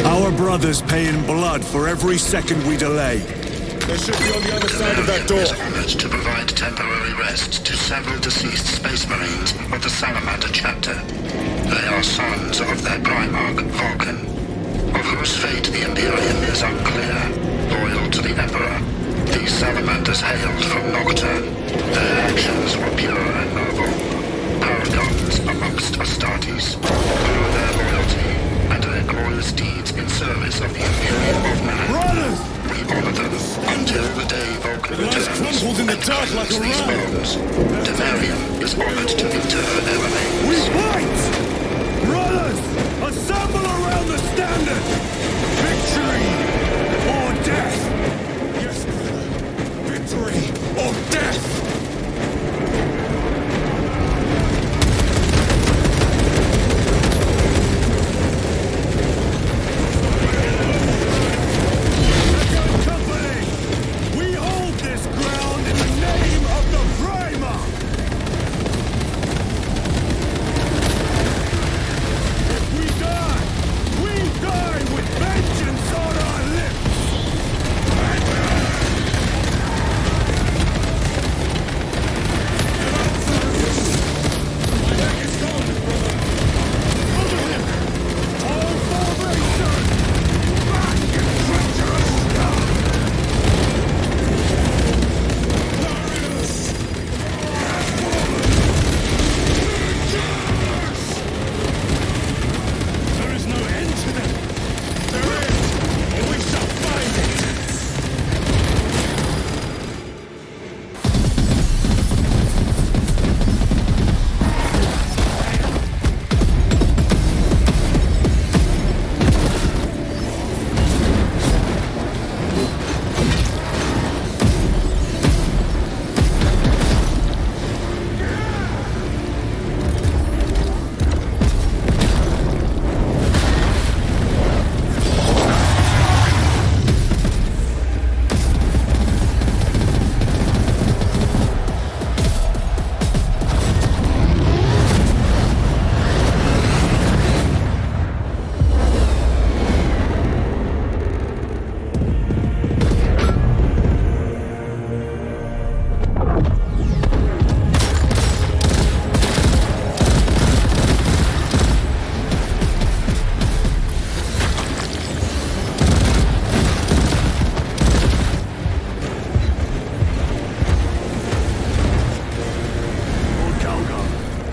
Our brothers pay in blood for every second we delay. They should be on the other side of that door. Is honored to provide temporary rest to several deceased space marines of the Salamander chapter. They are sons of their primarch, Vulcan, of whose fate the Imperium is unclear. Loyal to the Emperor, these Salamanders hailed from Nocturne. Their actions were pure and noble. Paragons amongst Astartes. Through their loyalty and their glorious deeds in service of the Imperium of Man. Brothers! We honor them until the day Vulcan returns crumbled in the dark like a these rag. bones. Demarium is honored to inter their remains. We fight! Brothers! Assemble around the standard! Victory or death! Yes, brother. Victory or death! Company! We hold this ground in the name of the Primer! If we die with vengeance on our lips! All formation! Back in treacherous There is no end to them. There is, and we shall find it.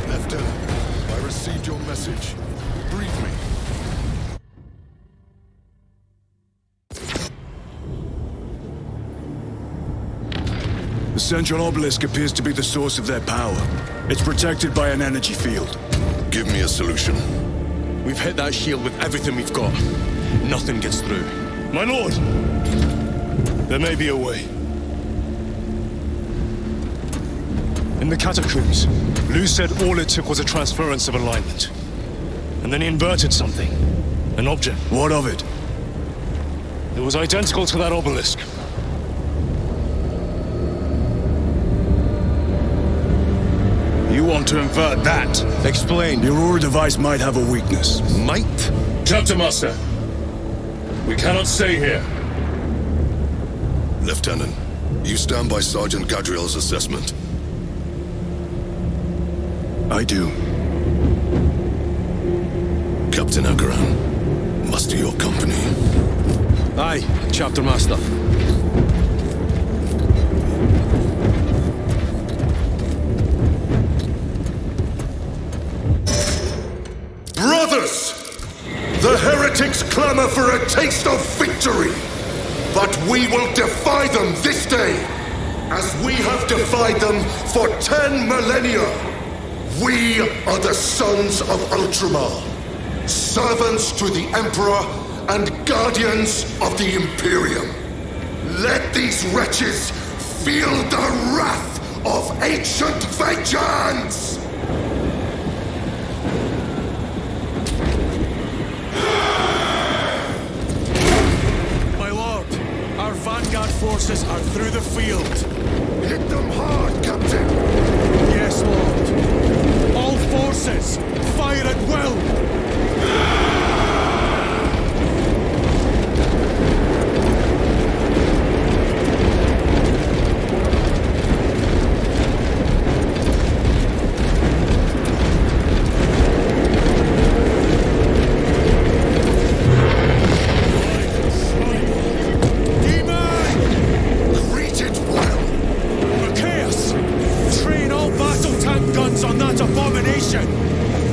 Lieutenant, I received your message. Brief me. The central obelisk appears to be the source of their power. It's protected by an energy field. Give me a solution. We've hit that shield with everything we've got. Nothing gets through. My lord! There may be a way. In the catacombs, Lu said all it took was a transference of alignment. And then he inverted something. An object. What of it? It was identical to that obelisk. You want to invert that? Explain. The Aurora device might have a weakness. Might? Chapter Master, we cannot stay here. Lieutenant, you stand by Sergeant Gadriel's assessment. I do. Captain Akaran, muster your company. Aye, Chapter Master. Brothers! The heretics clamor for a taste of victory! But we will defy them this day, as we have defied them for 10 millennia! We are the sons of Ultramar, servants to the Emperor and guardians of the Imperium. Let these wretches feel the wrath of ancient vengeance! My lord, our vanguard forces are through the field. Hit them hard, Captain! Yes, lord. All forces, fire at will!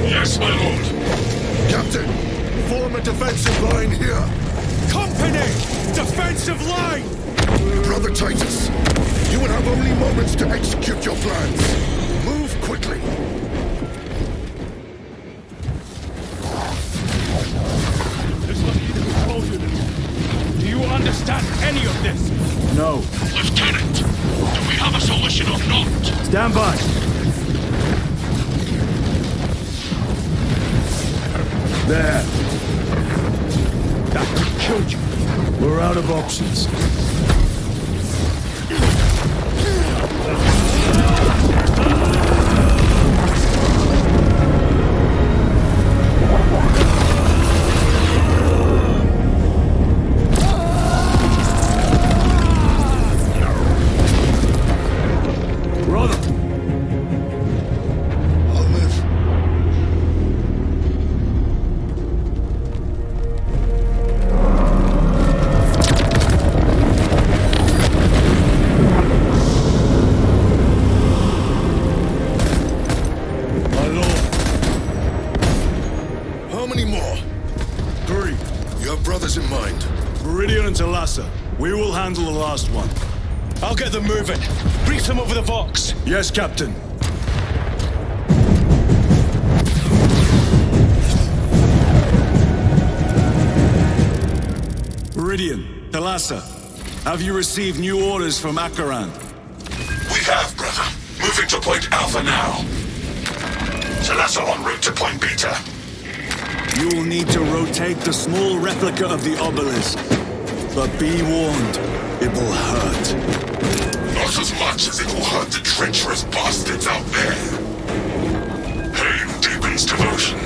Yes, my lord. Captain, form a defensive line here. Company! Defensive line! Brother Titus, you will have only moments to execute your plans. Move quickly. This must be the control unit. Do you understand any of this? No. Lieutenant, do we have a solution or not? Stand by. There. That could kill you. We're out of options. We will handle the last one. I'll get them moving. Brief them over the Vox. Yes, Captain. Meridian, Thalassa, have you received new orders from Akaran? We have, brother. Moving to Point Alpha now. Thalassa en route to Point Beta. You will need to rotate the small replica of the obelisk. But be warned, it will hurt. Not as much as it will hurt the treacherous bastards out there. Pain deepens devotion.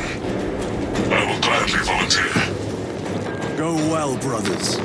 I will gladly volunteer. Go well, brothers.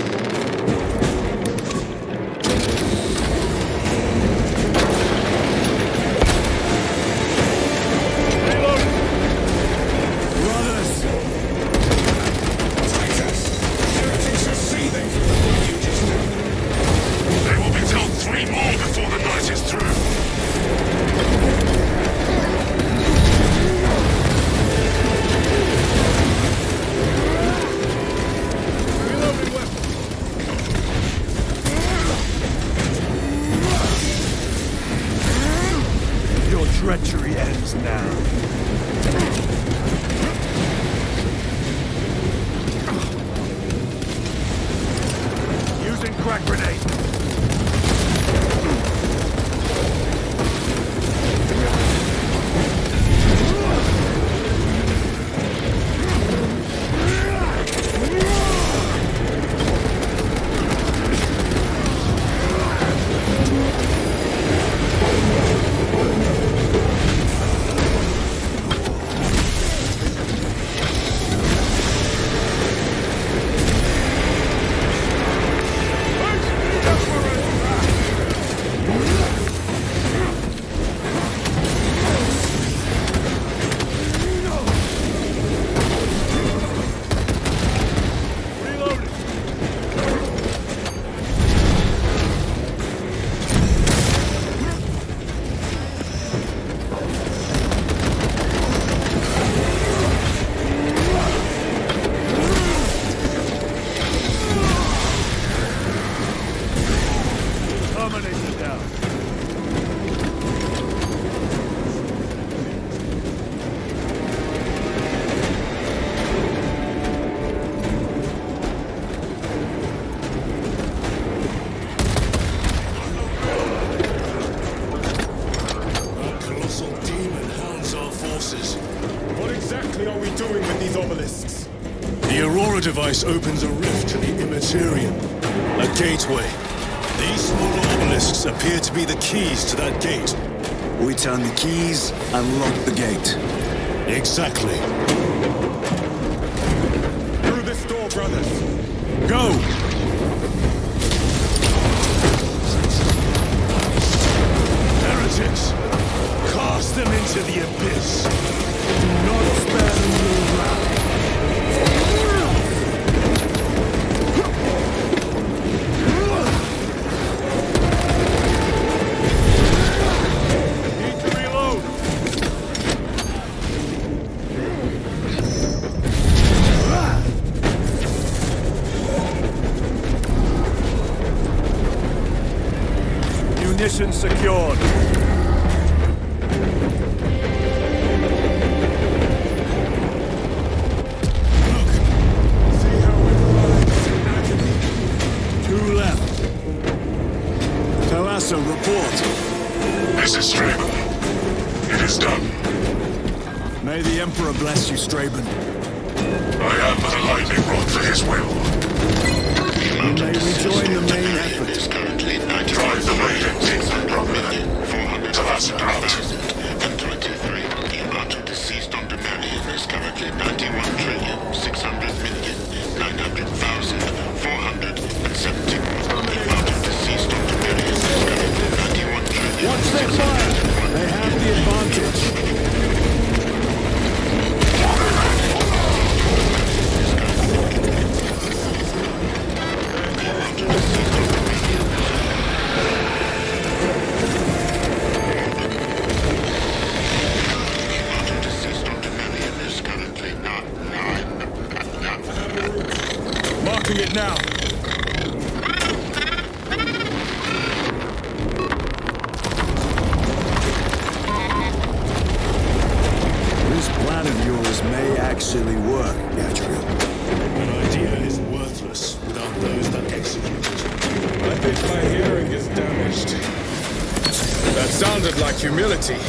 doing with these obelisks? The Aurora device opens a rift to the Imperium, a gateway. These smaller obelisks appear to be the keys to that gate. We turn the keys and lock the gate. Exactly. Through this door, brothers. Go! Heretics! Cast them into the abyss! Do not spare them your wrath. Munition secured. See how it rides in agony. 2 left. Talassa, report. This is Straben. It is done. May the Emperor bless you, Straben. I am but a lightning rod for his will. You may rejoin the main effort. Drive the maidens. Talassa out. And 23. The amount of deceased on Demarium is currently 91,600,900,470. The amount of deceased on Demarium is currently 91,000,000,600,000. Watch their fire! They have the advantage. Marking it now. This plan of yours may actually work, Gabriel. An idea is worthless without those that execute it. I think my hearing is damaged. That sounded like humility.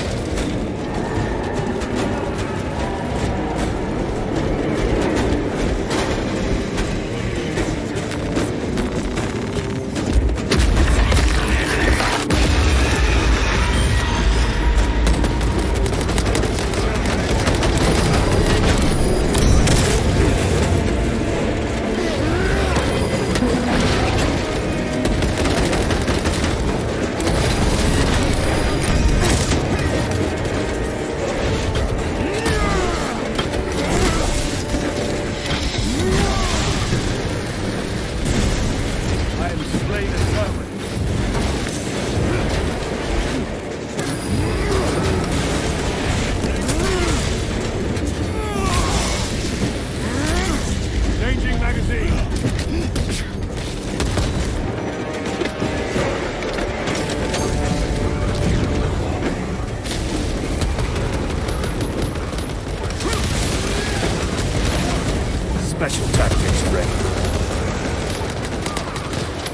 Special tactics ready.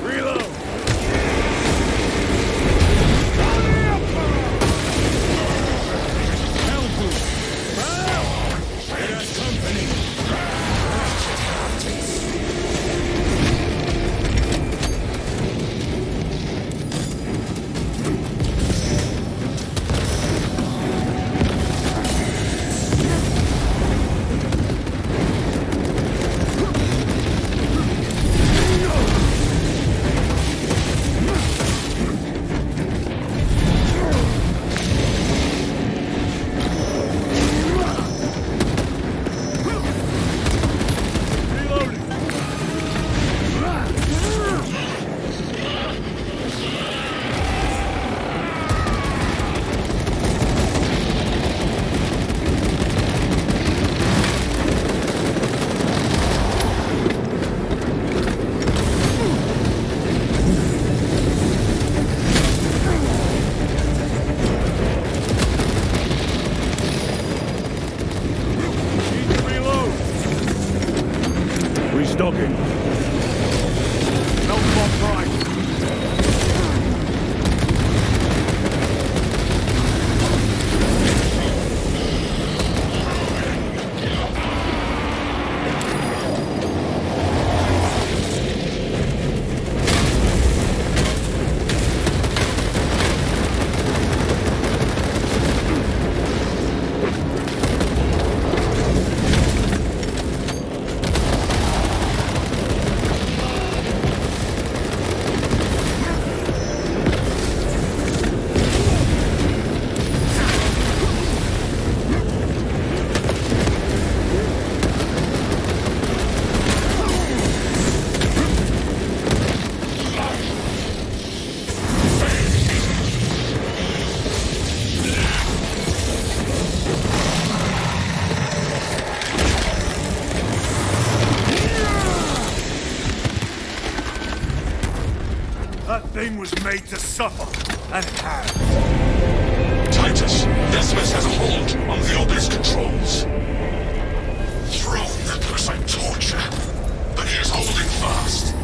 Reload! It has company! Restocking. No more price. thing was made to suffer, and it has. Titus, Decimus has a hold on the Obelisk controls. Throne that looks like torture, but he is holding fast.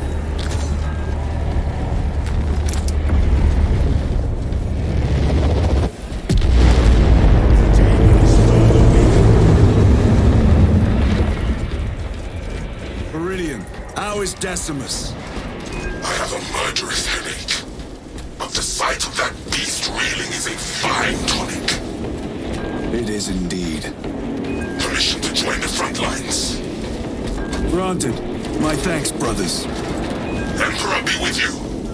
How is Decimus? I have a murderous headache. But the sight of that beast reeling is a fine tonic. It is indeed. Permission to join the front lines. Granted. My thanks, brothers. Emperor be with you.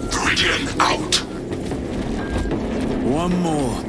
Viridian out. One more.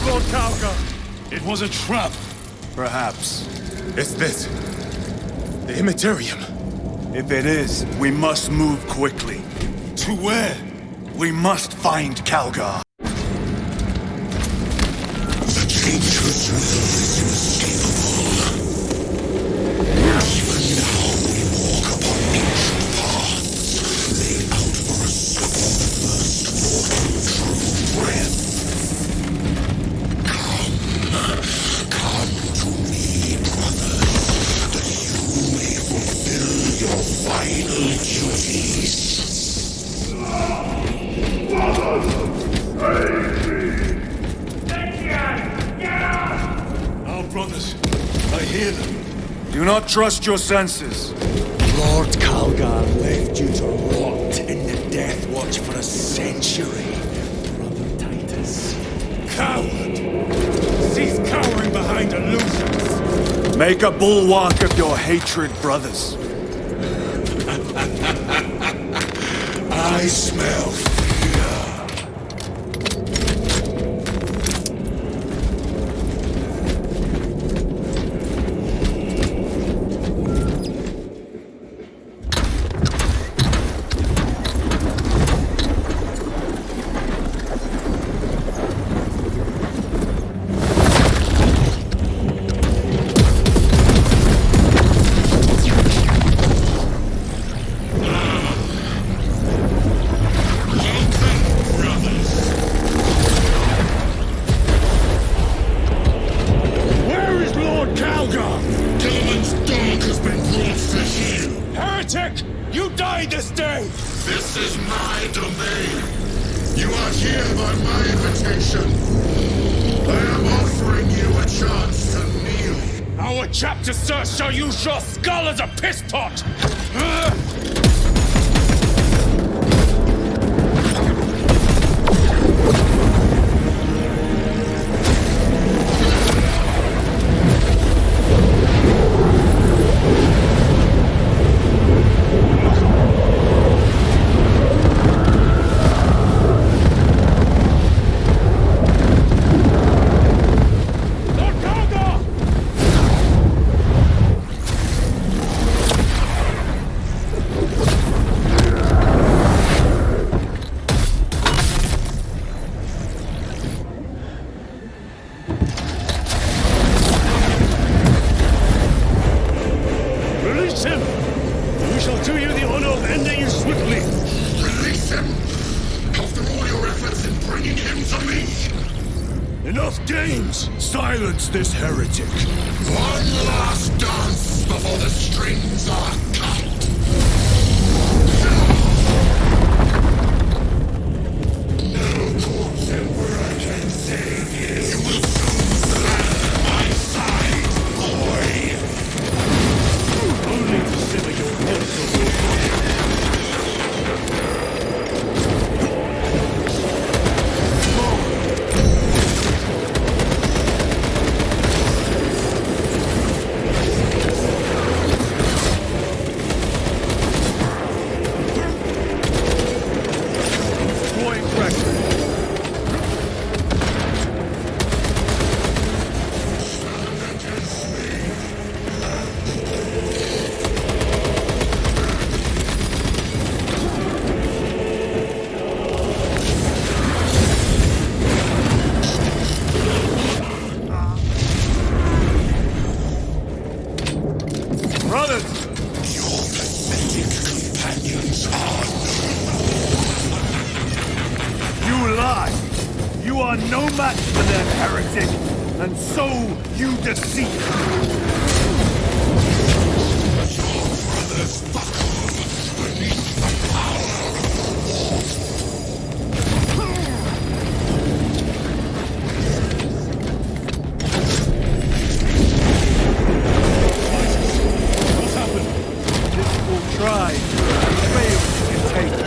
Lord Calgar! It was a trap. Perhaps. It's this. The Imperium. If it is, we must move quickly. To where? We must find Calgar. The dangerous will is inescapable. Even now we walk upon ancient paths, laid out for us before the first mortal drew breath. Come to me, brothers, that you may fulfill your final duties. Our brothers, I hear them. Do not trust your senses. Lord Calgar left you to rot in the Death Watch for a century, Brother Titus. Coward! Cease cowering behind illusions! Make a bulwark of your hatred, brothers. I smell fear. This is my domain. You are here by my invitation. I am offering you a chance to kneel. Our chapter, sir, shall use your skull as a piss pot! Silence this heretic. One last dance before the strings are cut. No corpse emperor can save you. You will soon stand at my side, boy. Only to sever your head from your body. No match for them, heretic, and so you deceive. Your brothers buckle beneath the power of the What happened? Difficult try. Failed to take it.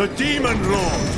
The Demon Lord!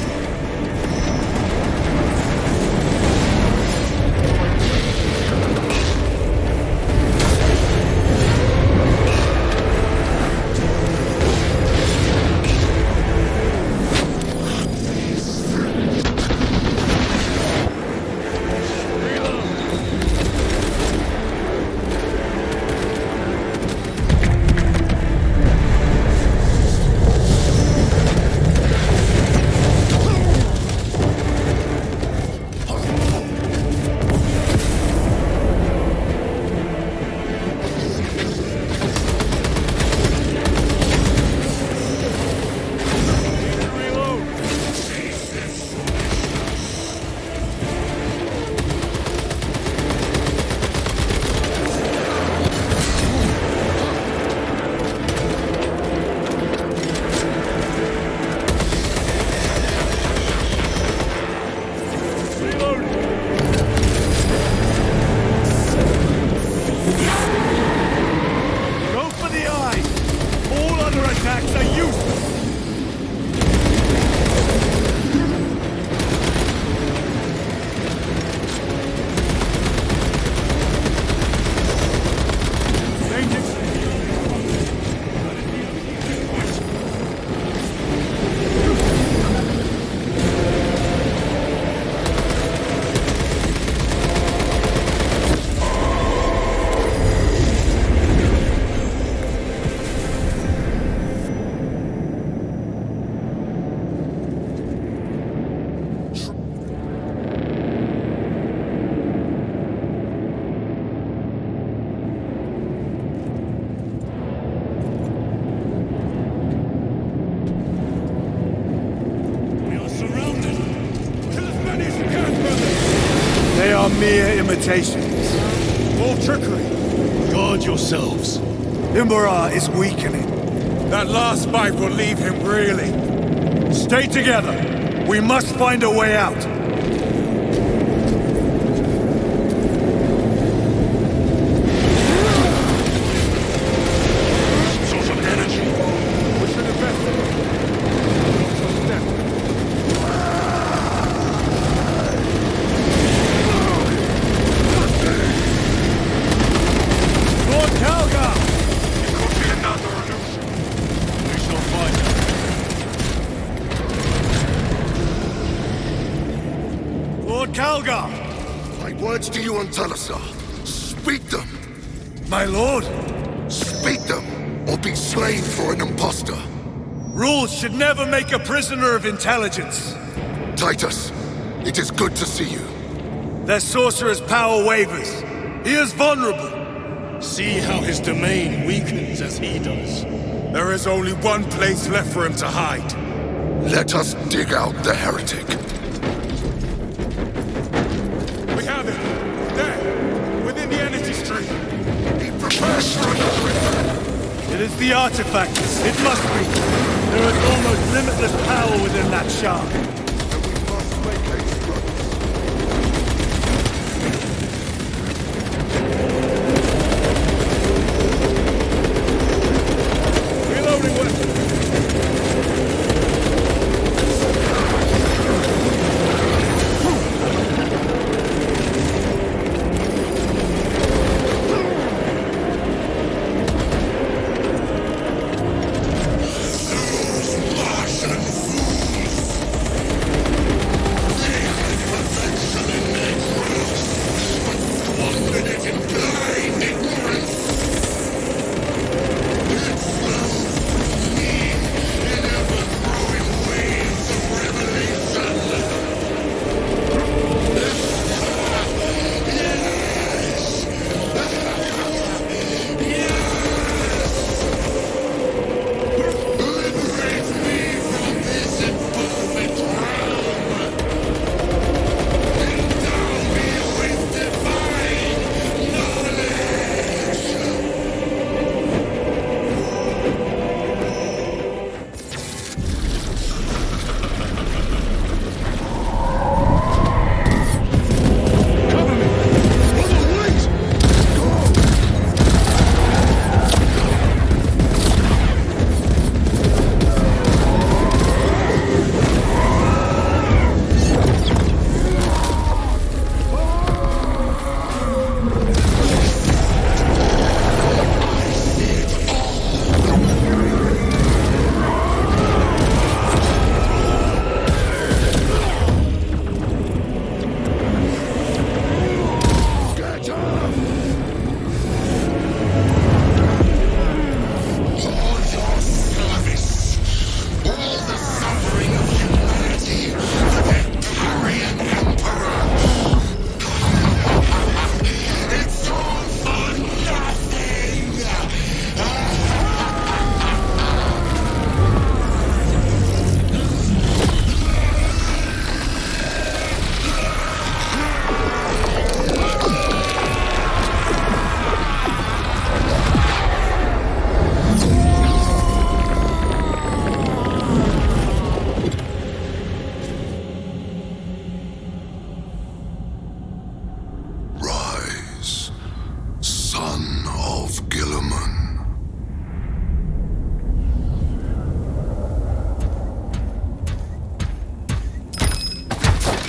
Mere imitations. More trickery. Guard yourselves. Imperium is weakening. That last fight will leave him reeling. Stay together. We must find a way out. Source of energy. We should investigate. Lord Calgar! It could be another illusion. We shall find out. Lord Calgar! My words to you on Talasar. Speak them. My lord! Speak them, or be slain for an impostor. Rules should never make a prisoner of intelligence. Titus, it is good to see you. Their sorcerer's power wavers. He is vulnerable. See how his domain weakens as he does. There is only one place left for him to hide. Let us dig out the heretic. We have him. There, within the energy stream. He prepares for another attack. It is the artifact. It must be. There is almost limitless power within that shard. And we must vacate the brothers. Reloading weapon.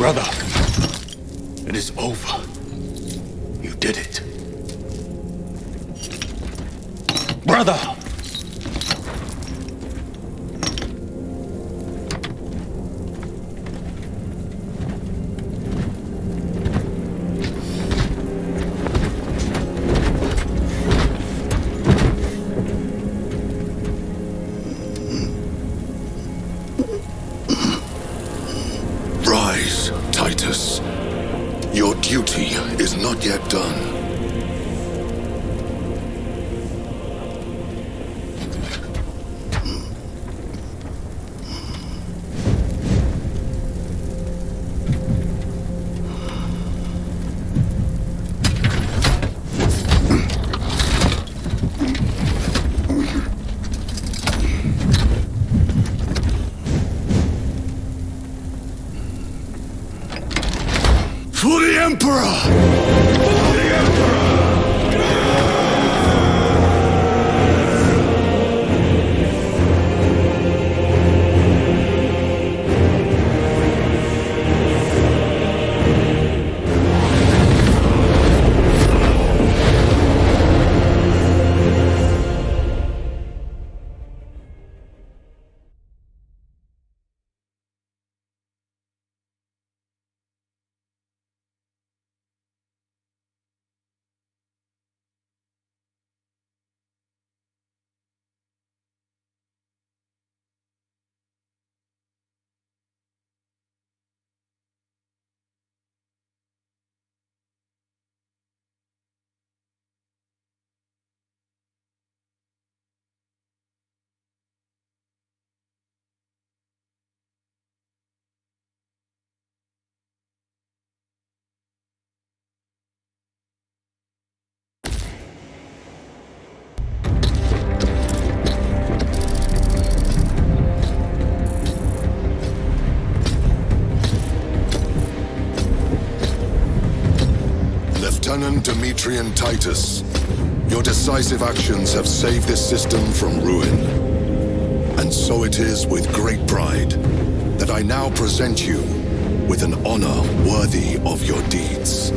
Brother, it is over. You did it. Brother! Rise, Titus. Your duty is not yet done. For the Emperor! For the Emperor! Lieutenant Demetrian Titus, your decisive actions have saved this system from ruin. And so it is with great pride that I now present you with an honor worthy of your deeds.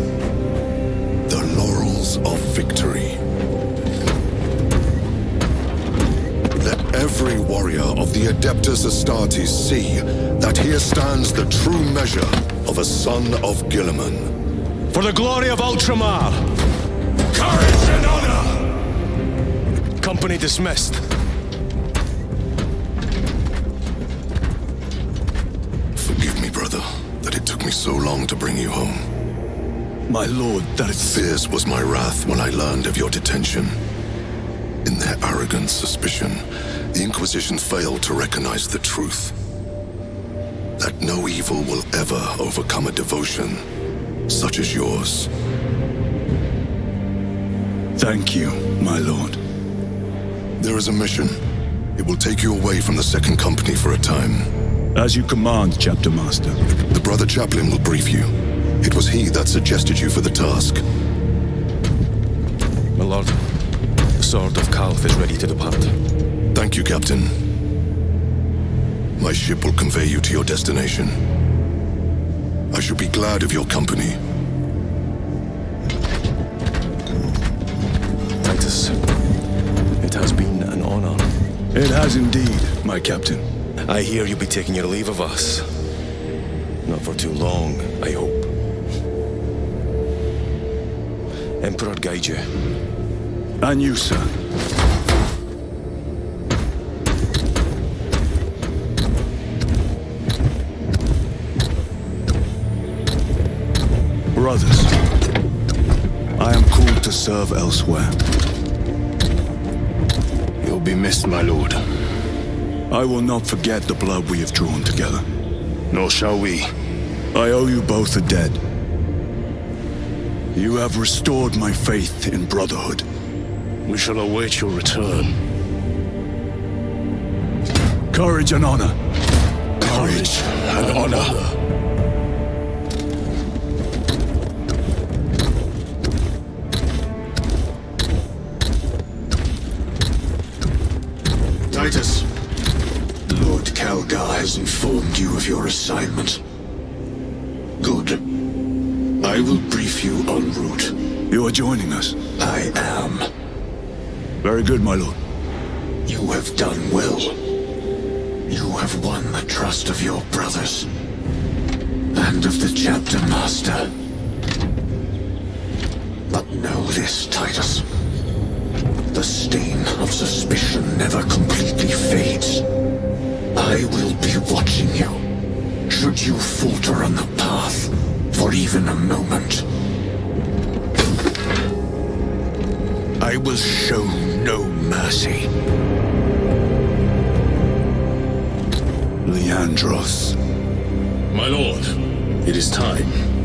The laurels of victory. Let every warrior of the Adeptus Astartes see that here stands the true measure of a son of Guilliman. For the glory of Ultramar! Courage and honor! Company dismissed. Forgive me, brother, that it took me so long to bring you home. My lord, that is... Fierce was my wrath when I learned of your detention. In their arrogant suspicion, the Inquisition failed to recognize the truth. That no evil will ever overcome a devotion such as yours. Thank you, my lord. There is a mission. It will take you away from the Second Company for a time. As you command, Chapter Master. The Brother Chaplain will brief you. It was he that suggested you for the task. My lord, the Sword of Kalth is ready to depart. Thank you, Captain. My ship will convey you to your destination. I shall be glad of your company. Titus, it has been an honor. It has indeed, my captain. I hear you'll be taking your leave of us. Not for too long, I hope. Emperor guide you. And you, sir. Brothers, I am called to serve elsewhere. You'll be missed, my lord. I will not forget the blood we have drawn together. Nor shall we. I owe you both a debt. You have restored my faith in brotherhood. We shall await your return. Courage and honor. Courage and honor. Titus, Lord Calgar has informed you of your assignment. Good. I will brief you en route. You are joining us. I am. Very good, my lord. You have done well. You have won the trust of your brothers. And of the chapter master. But know this, Titus. The stain of suspicion never completely fades. I will be watching you. Should you falter on the path, for even a moment, I will show no mercy. Leandros. My lord, it is time.